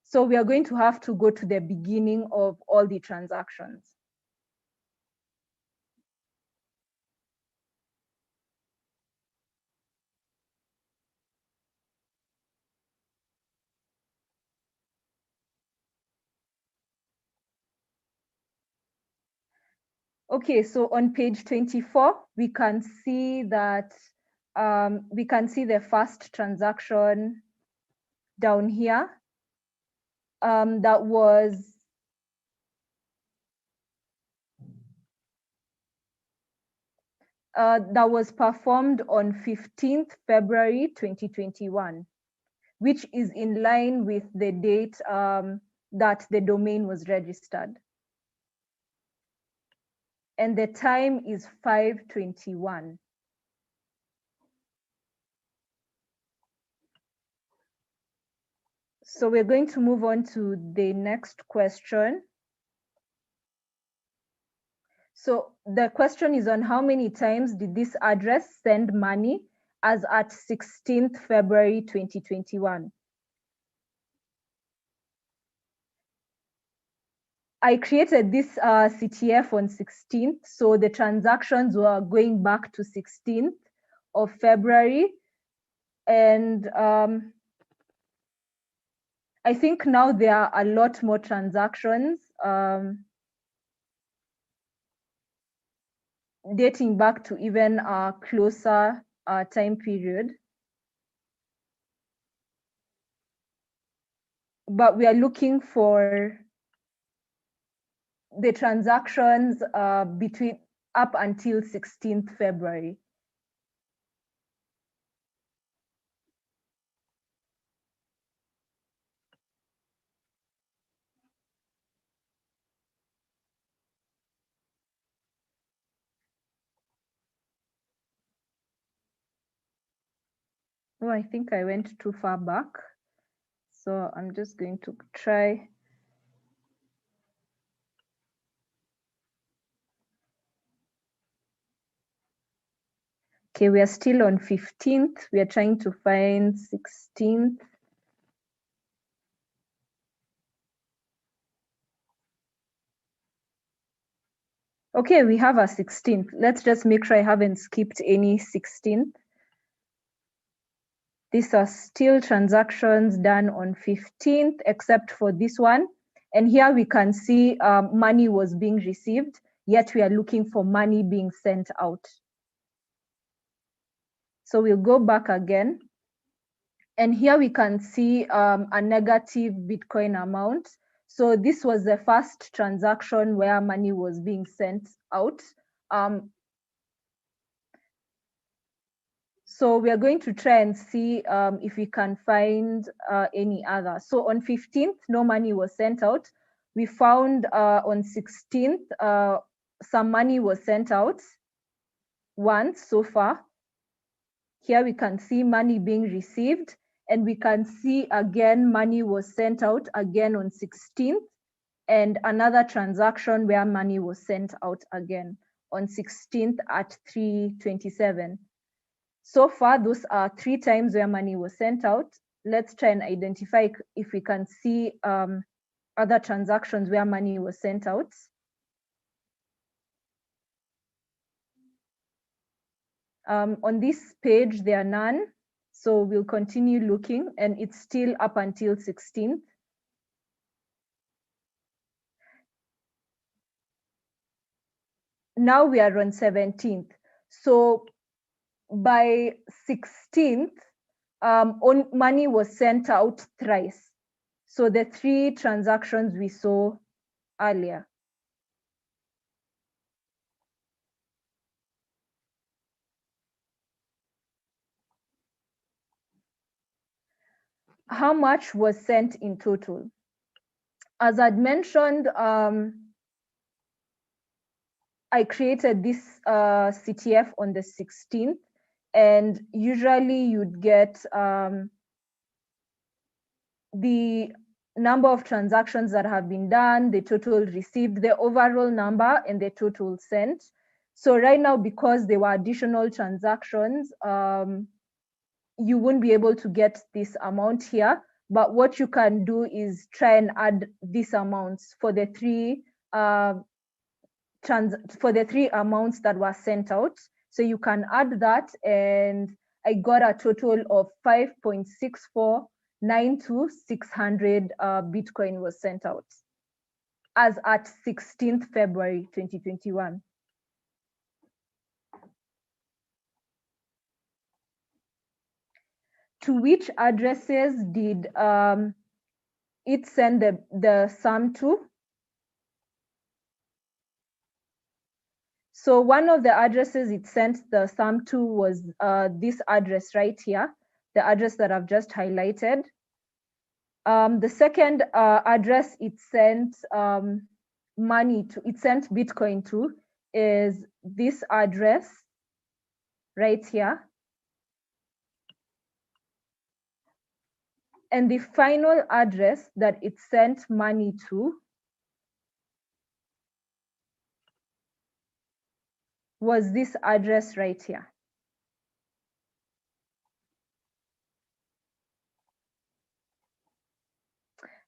So we are going to have to go to the beginning of all the transactions. Okay, so on page 24, we can see that we can see the first transaction down here that was performed on 15th February 2021, which is in line with the date that the domain was registered. And the time is 5:21. So we're going to move on to the next question. So the question is on how many times did this address send money as at 16th February 2021. I created this CTF on 16th, so the transactions were going back to 16th of February. And I think now there are a lot more transactions dating back to even a closer time period. But we are looking for the transactions between up until 16th February. Oh, I think I went too far back. So I'm just going to try. Okay, we are still on 15th. We are trying to find 16th. Okay, we have a 16th. Let's just make sure I haven't skipped any 16th. These are still transactions done on 15th, except for this one. And here we can see money was being received, yet we are looking for money being sent out. So we'll go back again. And here we can see a negative Bitcoin amount. So this was the first transaction where money was being sent out. So we are going to try and see if we can find any other. So on 15th, no money was sent out. We found on 16th, some money was sent out once so far. Here we can see money being received, and we can see again money was sent out again on 16th, and another transaction where money was sent out again on 16th at 3:27. So far, those are 3 times where money was sent out. Let's try and identify if we can see other transactions where money was sent out. On this page, there are none. So we'll continue looking, and it's still up until 16th. Now we are on 17th. So by 16th, money was sent out thrice. So the 3 transactions we saw earlier. How much was sent in total? As I'd mentioned, I created this CTF on the 16th, and usually you'd get the number of transactions that have been done, the total received, the overall number, and the total sent. So right now, because there were additional transactions, you won't be able to get this amount here. But what you can do is try and add these amounts for the three amounts that were sent out. So you can add that, and I got a total of 5.6492,600 Bitcoin was sent out as at 16th February 2021. To which addresses did it send the sum to? So one of the addresses it sent the sum to was this address right here, the address that I've just highlighted. The second address it sent money to, it sent Bitcoin to, is this address right here. And the final address that it sent money to was this address right here.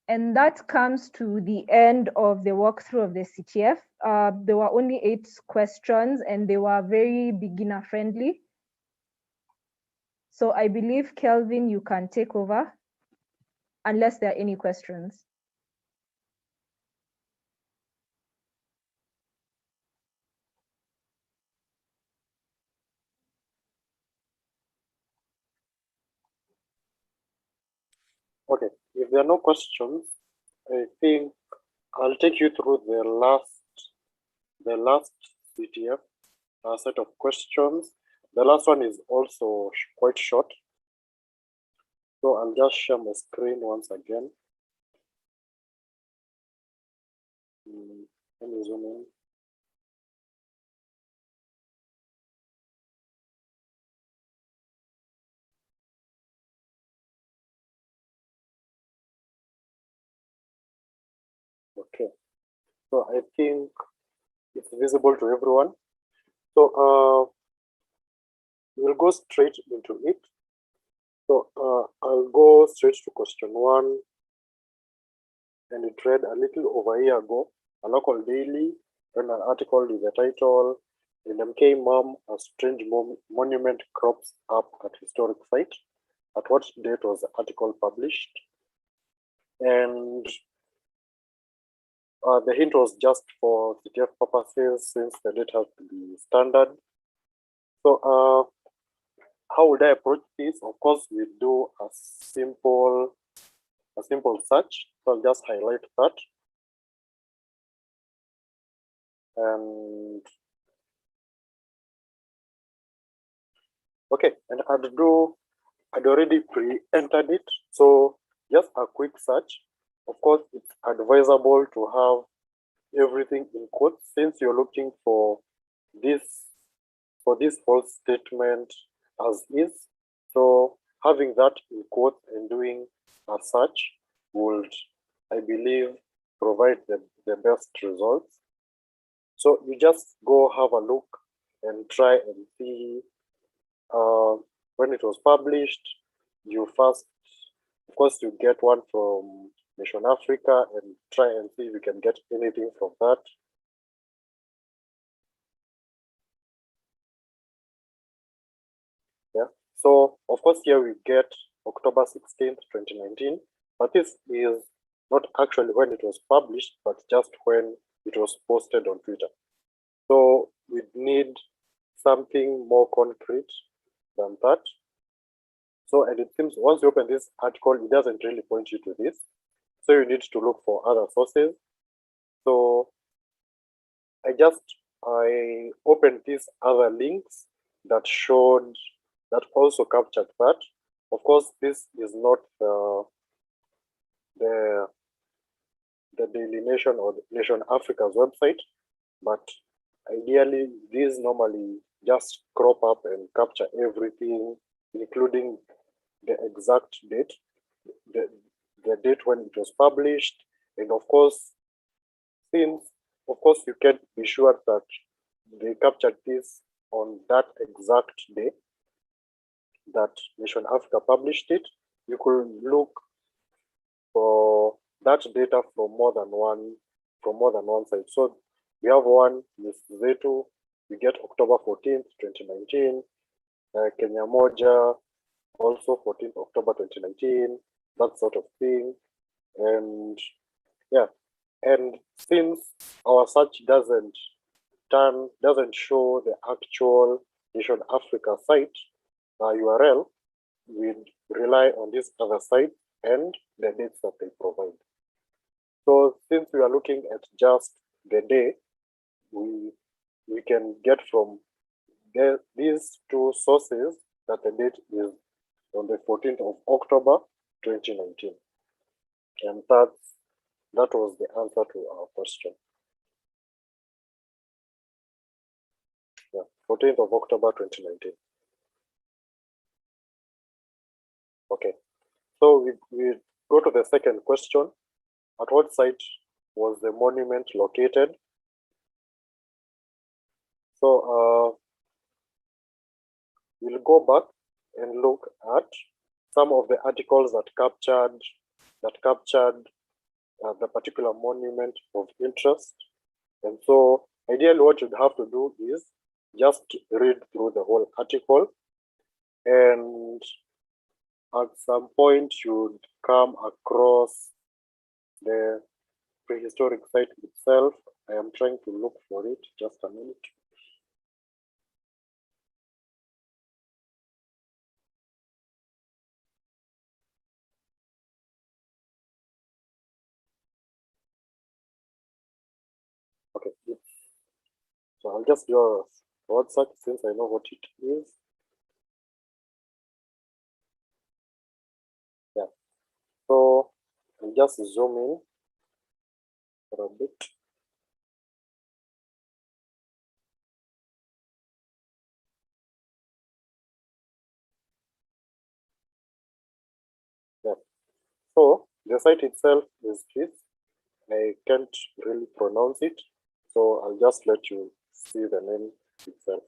And that comes to the end of the walkthrough of the CTF. There were only 8 questions and they were very beginner friendly. So I believe, Kelvin, you can take over unless there are any questions. Okay, if there are no questions, I think I'll take you through the last CTF set of questions. The last one is also quite short. So I'll just share my screen once again. Let me zoom in. Okay, so I think it's visible to everyone. So we'll go straight into it. So I'll go straight to question 1. And it read a little over a year ago, a local daily ran an article with the title, "In MK Mom, a strange monument crops up at historic site." At what date was the article published? And the hint was just for CTF purposes, since the date has to be standard. So how would I approach this? Of course, we do a simple search. So I'll just highlight that. And okay, and I'd already pre-entered it. So just a quick search. Of course, it's advisable to have everything in quotes, since you're looking for this false statement as is. So having that in quotes and doing a search would, I believe, provide the best results. So you just go have a look and try and see when it was published. You first, of course, you get one from Nation Africa and try and see if you can get anything from that. Yeah. So of course here we get October 16th, 2019, but this is not actually when it was published, but just when it was posted on Twitter. So we need something more concrete than that. So, and it seems once you open this article, it doesn't really point you to this. So you need to look for other sources. So I opened these other links that also captured that. Of course, this is not the Daily Nation or the Nation Africa's website, but ideally these normally just crop up and capture everything, including the exact date, the date when it was published, and of course, you can be sure that they captured this on that exact day that Nation Africa published it. You could look for that data from more than one site. So we have one with Zetu, we get October 14th, 2019, Kenya Moja, also 14th October 2019, that sort of thing. And yeah, and since our search doesn't show the actual Nation Africa site URL, we rely on this other site and the dates that they provide. So since we are looking at just the day, we can get from these two sources that the date is on the 14th of October 2019. And that was the answer to our question. Yeah, 14th of October 2019. Okay, so we go to the second question. At what site was the monument located? So we'll go back and look at some of the articles that captured the particular monument of interest. And so ideally what you'd have to do is just read through the whole article, and at some point you'd come across the prehistoric site itself. I am trying to look for it, just a minute. Okay, so I'll just do a word search since I know what it is. Yeah, so I'll just zoom in for a bit. Yeah, so the site itself is this. I can't really pronounce it, so I'll just let you see the name itself.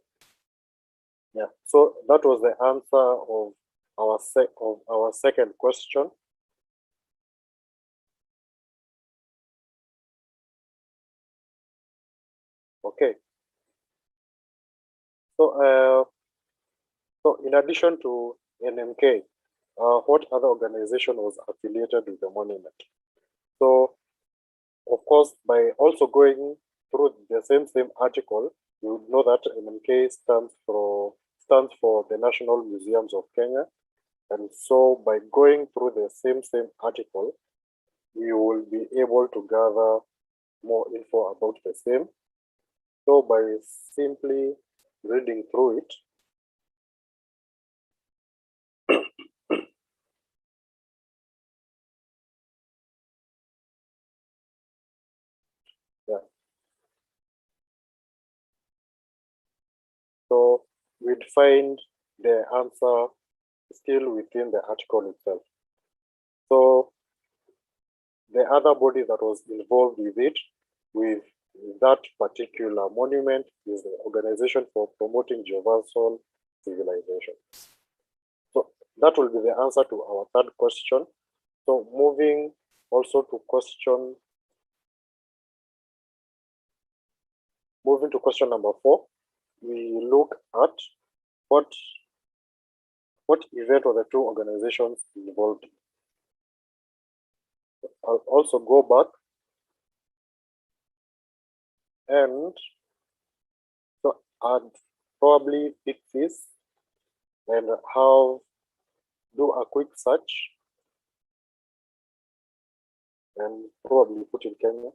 Yeah, so that was the answer of our second question. Okay. So in addition to NMK, what other organization was affiliated with the monument? So, of course, by also going through the same article, you would know that NMK stands for the National Museums of Kenya. And so by going through the same article, you will be able to gather more info about the same. So by simply reading through it, yeah. So we'd find the answer still within the article itself. So the other body that was involved with it, with that particular monument, is the Organization for Promoting Geovarsal Civilization. So that will be the answer to our third question. So moving also to question number 4, we look at what event were the two organizations involved in. I'll also go back and so I'd probably pick this and do a quick search and probably put in Kenya.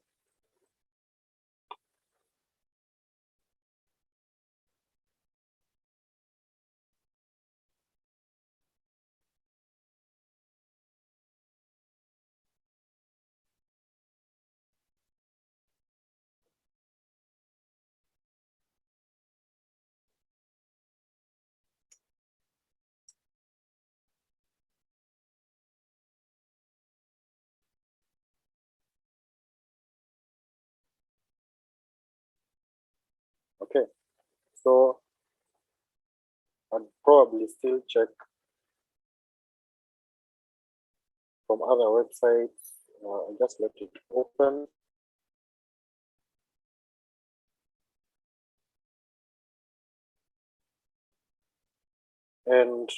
Okay, so I'd probably still check from other websites. I just let it open. And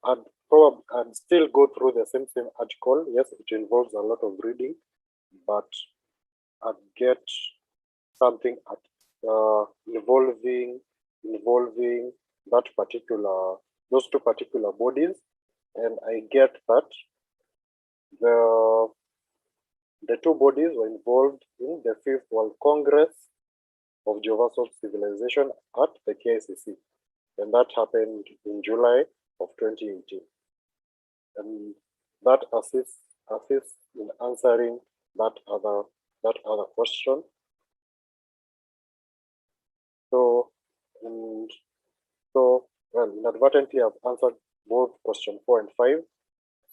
I'd still go through the same article. Yes, it involves a lot of reading, but I'd get something involving those two particular bodies, and I get that the two bodies were involved in the Fifth World Congress of Jehovah's Civilization at the KICC, and that happened in July of 2018. And that assists in answering that other question. So well, inadvertently I've answered both question 4 and 5.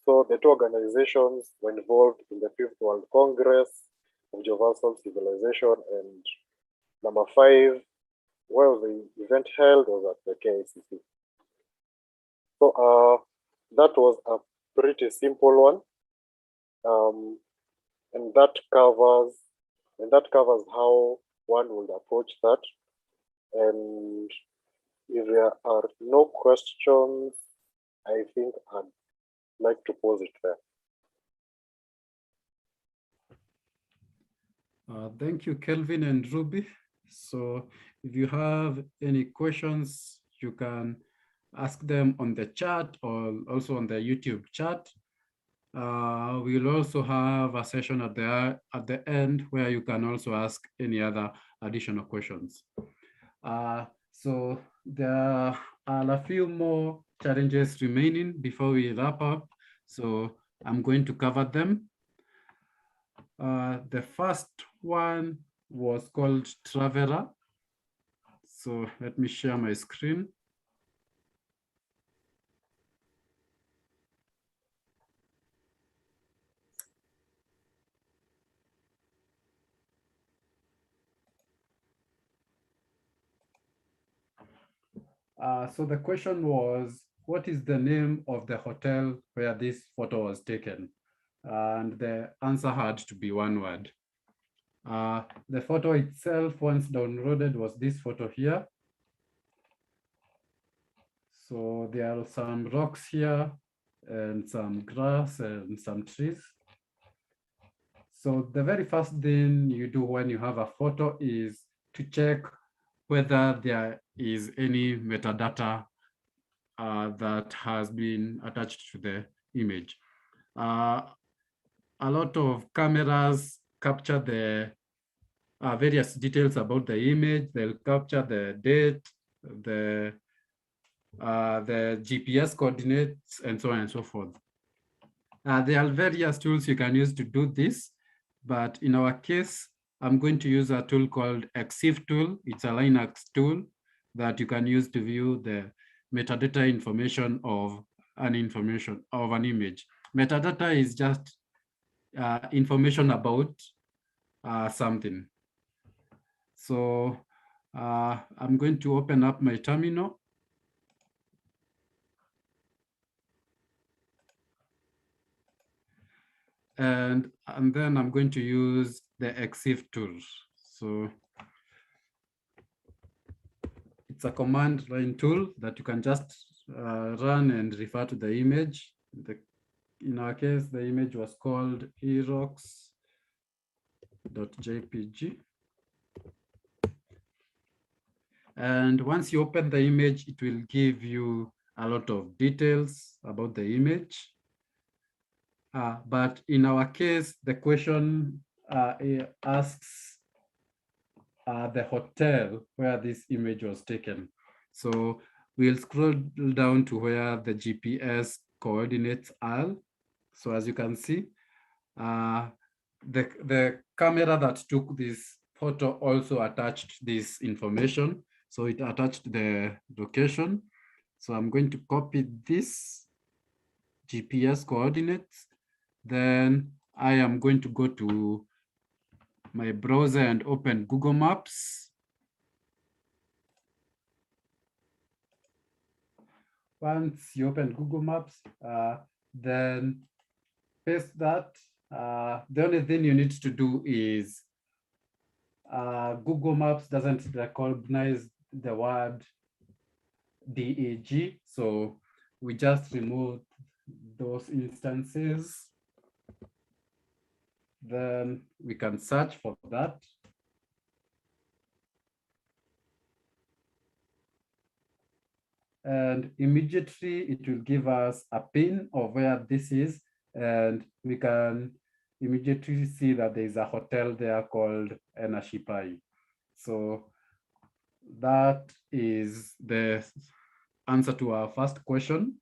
So the two organizations were involved in the Fifth World Congress of Jehovah's Civilization, and number 5, where was the event held, was at the KICC. So that was a pretty simple one, and that covers how one would approach that. And if there are no questions, I think I'd like to pause it there. Thank you, Kelvin and Ruby. So if you have any questions, you can ask them on the chat or also on the YouTube chat. We'll also have a session at the end where you can also ask any other additional questions. So there are a few more challenges remaining before we wrap up. So I'm going to cover them. The first one was called Traveler. So let me share my screen. So the question was, what is the name of the hotel where this photo was taken? And the answer had to be one word. The photo itself, once downloaded, was this photo here. So there are some rocks here and some grass and some trees. So the very first thing you do when you have a photo is to check whether there is any metadata that has been attached to the image. A lot of cameras capture the various details about the image. They'll capture the date, the GPS coordinates, and so on and so forth. There are various tools you can use to do this, but in our case, I'm going to use a tool called Exif Tool. It's a Linux tool that you can use to view the metadata information of an image. Metadata is just information about something. So I'm going to open up my terminal. And then I'm going to use the Exif tool. So it's a command line tool that you can just run and refer to the image. In our case, the image was called erox.jpg. And once you open the image, it will give you a lot of details about the image. But in our case, the question asks the hotel where this image was taken. So we'll scroll down to where the GPS coordinates are. So as you can see, the camera that took this photo also attached this information. So it attached the location. So I'm going to copy this GPS coordinates. Then I am going to go to my browser and open Google Maps. once you open Google Maps, then paste that. The only thing you need to do is Google Maps doesn't recognize the word DAG, so we just remove those instances. Then we can search for that. And immediately it will give us a pin of where this is, and we can immediately see that there is a hotel there called Enashipai. So that is the answer to our first question.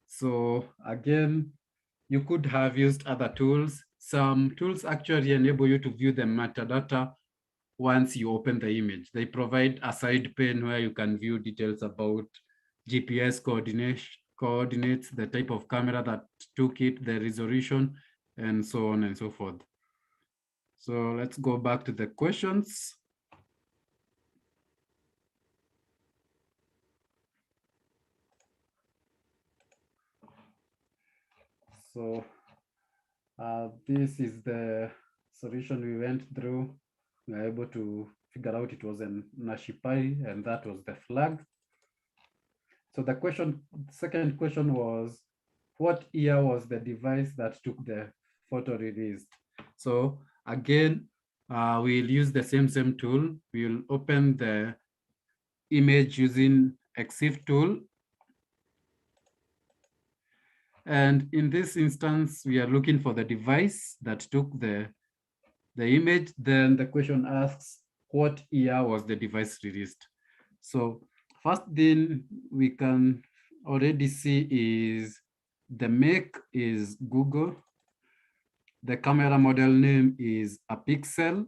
So again, you could have used other tools. Some tools actually enable you to view the metadata once you open the image. They provide a side pane where you can view details about GPS coordinates, the type of camera that took it, the resolution, and so on and so forth. So let's go back to the questions. So this is the solution we went through. We were able to figure out it was an Nashipai, and that was the flag. So the second question was, what year was the device that took the photo released? So again, we'll use the same tool. We'll open the image using Exif Tool. And in this instance, we are looking for the device that took the image. Then the question asks, what year was the device released? So first thing we can already see is the make is Google. The camera model name is a pixel.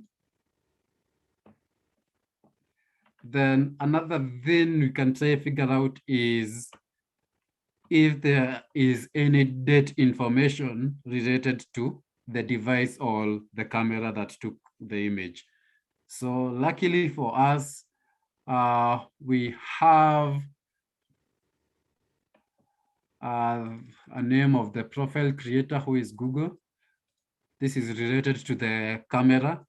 Then another thing we can try to figure out is if there is any date information related to the device or the camera that took the image. So luckily for us, we have a name of the profile creator who is Google. This is related to the camera.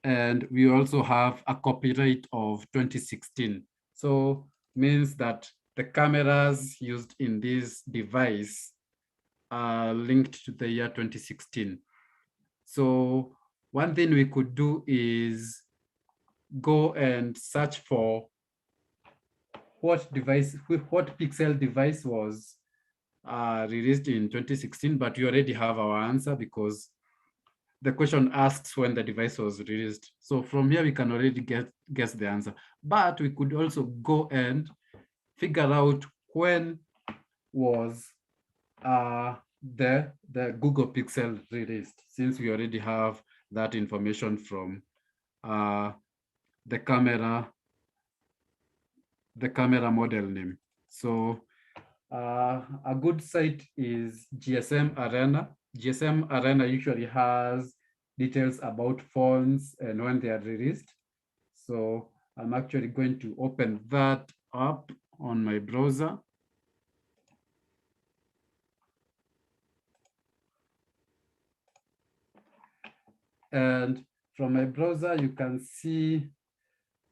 And we also have a copyright of 2016. So means that the cameras used in this device are linked to the year 2016. So one thing we could do is go and search for what pixel device was released in 2016, but we already have our answer because the question asks when the device was released. So from here, we can already guess the answer. But we could also go and figure out when was the Google Pixel released, since we already have that information from the camera model name. So a good site is GSM Arena. GSM Arena usually has details about phones and when they are released. So I'm actually going to open that up on my browser. And from my browser, you can see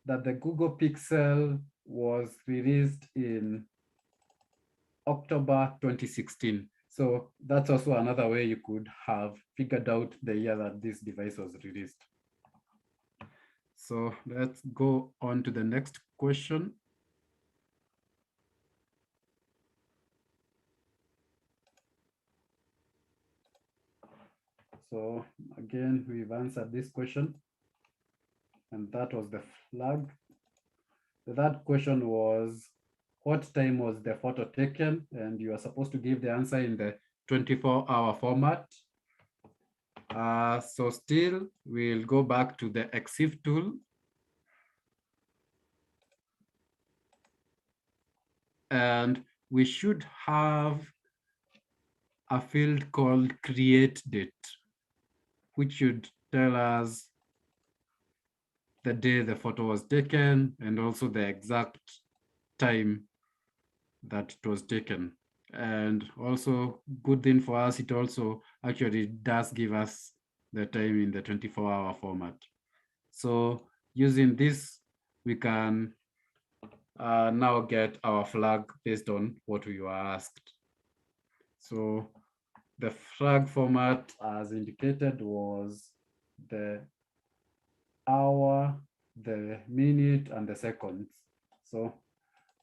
that the Google Pixel was released in October 2016. So that's also another way you could have figured out the year that this device was released. So let's go on to the next question. So again, we've answered this question, and that was the flag. The third question was, what time was the photo taken? And you are supposed to give the answer in the 24-hour format. So still, we'll go back to the Exif tool. And we should have a field called create date, which should tell us the day the photo was taken and also the exact time that it was taken. And also good thing for us, it also actually does give us the time in the 24-hour format. So using this, we can now get our flag based on what we were asked. So the flag format as indicated was the hour, the minute, and the seconds. So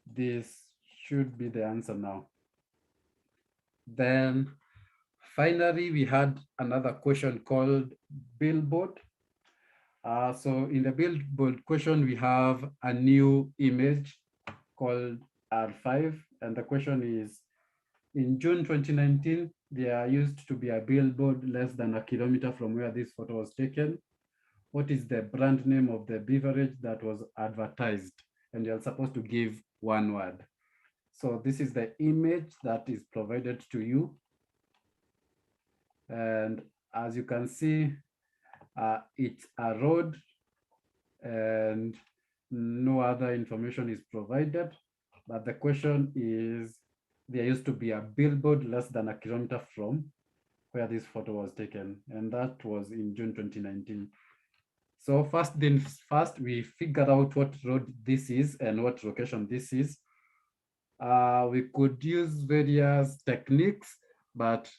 this should be the answer now. Then finally, we had another question called billboard. So in the billboard question, we have a new image called R5. And the question is, in June 2019, there used to be a billboard less than a kilometer from where this photo was taken. What is the brand name of the beverage that was advertised? And you're supposed to give one word. So this is the image that is provided to you. And as you can see, it's a road and no other information is provided. But the question is, there used to be a billboard less than a kilometer from where this photo was taken. And that was in June 2019. So first things first, we figured out what road this is and what location this is. We could use various techniques, but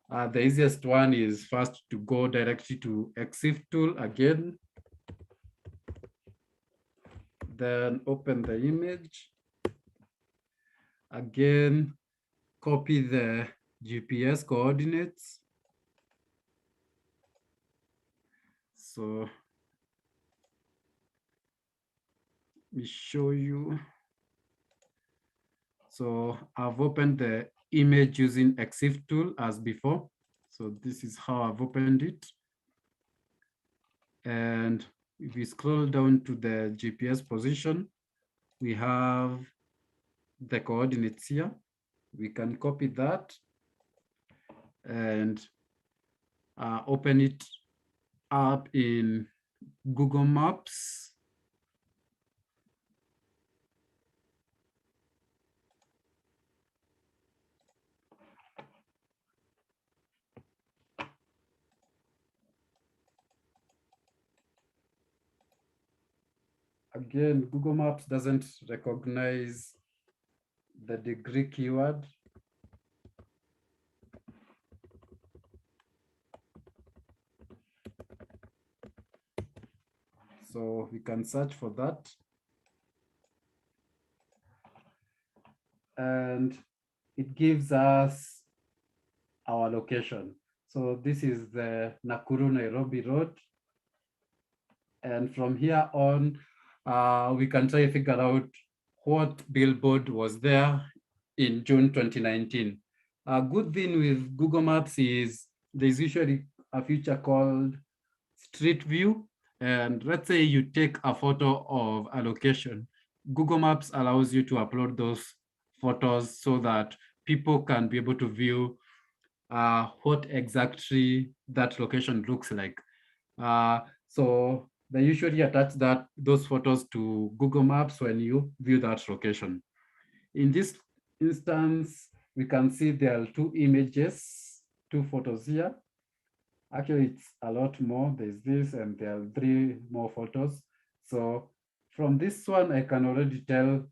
the easiest one is first to go directly to Exif Tool again. Then open the image. Again, copy the GPS coordinates. So let me show you. So I've opened the image using Exif Tool as before. So this is how I've opened it. And if we scroll down to the GPS position, we have the coordinates here. We can copy that and open it up in Google Maps. Again, Google Maps doesn't recognize the degree keyword. So we can search for that. And it gives us our location. So this is the Nakuru-Nairobi road. And from here on, we can try to figure out what billboard was there in June 2019. A good thing with Google Maps is there's usually a feature called Street View. And let's say you take a photo of a location. Google Maps allows you to upload those photos so that people can be able to view what exactly that location looks like. So they usually attach those photos to Google Maps when you view that location. In this instance, we can see there are two images, two photos here. Actually, it's a lot more. There's this and there are three more photos. So from this one, I can already tell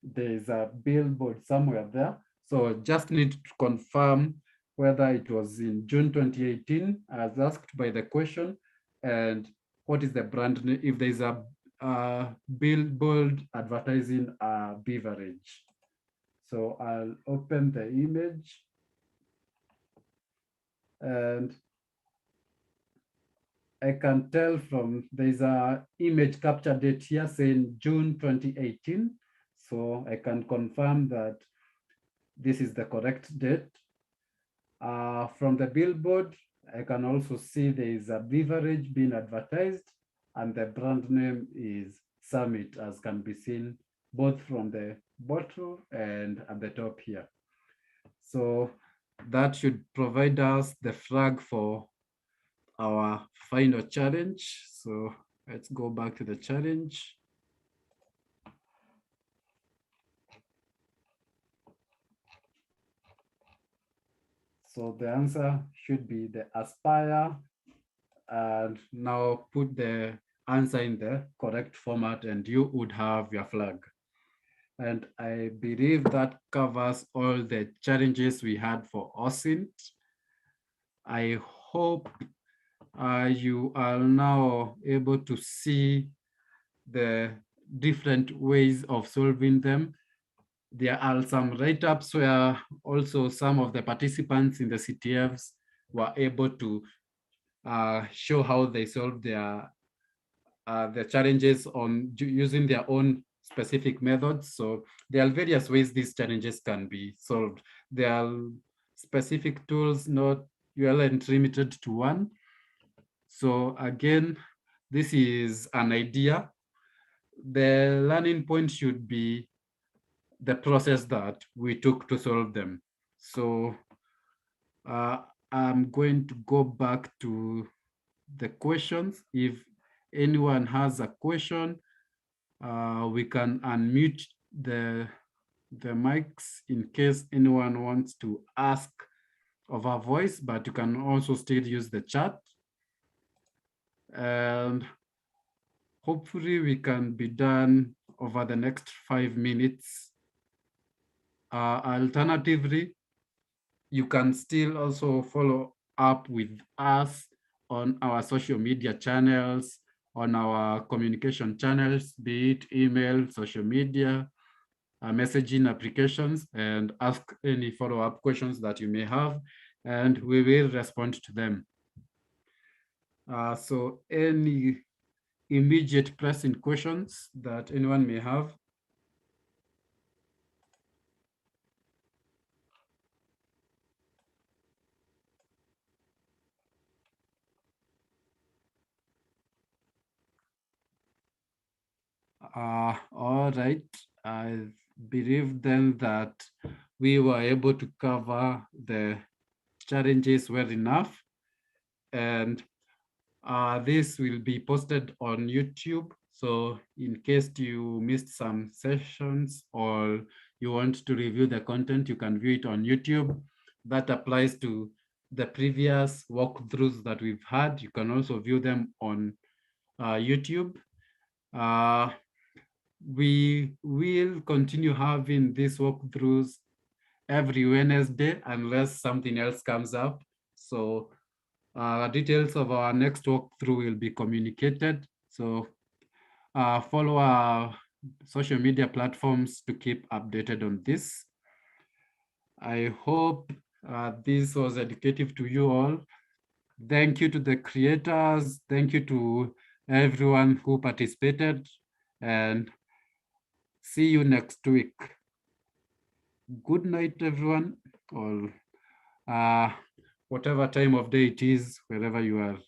there's a billboard somewhere there. So just need to confirm whether it was in June 2018 as asked by the question, and what is the brand name, if there's a billboard advertising a beverage. So I'll open the image and I can tell from there's a image capture date here saying June 2018. So I can confirm that this is the correct date. From the billboard, I can also see there is a beverage being advertised and the brand name is Summit, as can be seen both from the bottle and at the top here. So that should provide us the flag for our final challenge. So let's go back to the challenge. So the answer should be the Aspire, and now put the answer in the correct format and you would have your flag. And I believe that covers all the challenges we had for OSINT. I hope you are now able to see the different ways of solving them. There are some write-ups where also some of the participants in the CTFs were able to show how they solve their the challenges on using their own specific methods. So there are various ways these challenges can be solved. There are specific tools, not you aren't limited to one. So again, this is an idea. The learning point should be the process that we took to solve them. So I'm going to go back to the questions. If anyone has a question, we can unmute the mics in case anyone wants to ask of our voice, but you can also still use the chat. And hopefully we can be done over the next 5 minutes. Alternatively, you can still also follow up with us on our social media channels, on our communication channels, be it email, social media, messaging applications, and ask any follow-up questions that you may have, and we will respond to them. So any immediate pressing questions that anyone may have? All right, I believe then that we were able to cover the challenges well enough, and this will be posted on YouTube. So in case you missed some sessions or you want to review the content, you can view it on YouTube. That applies to the previous walkthroughs that we've had. You can also view them on YouTube. We will continue having these walkthroughs every Wednesday unless something else comes up. So details of our next walkthrough will be communicated. So follow our social media platforms to keep updated on this. I hope this was educative to you all. Thank you to the creators. Thank you to everyone who participated, and see you next week. Good night, everyone, or whatever time of day it is, wherever you are.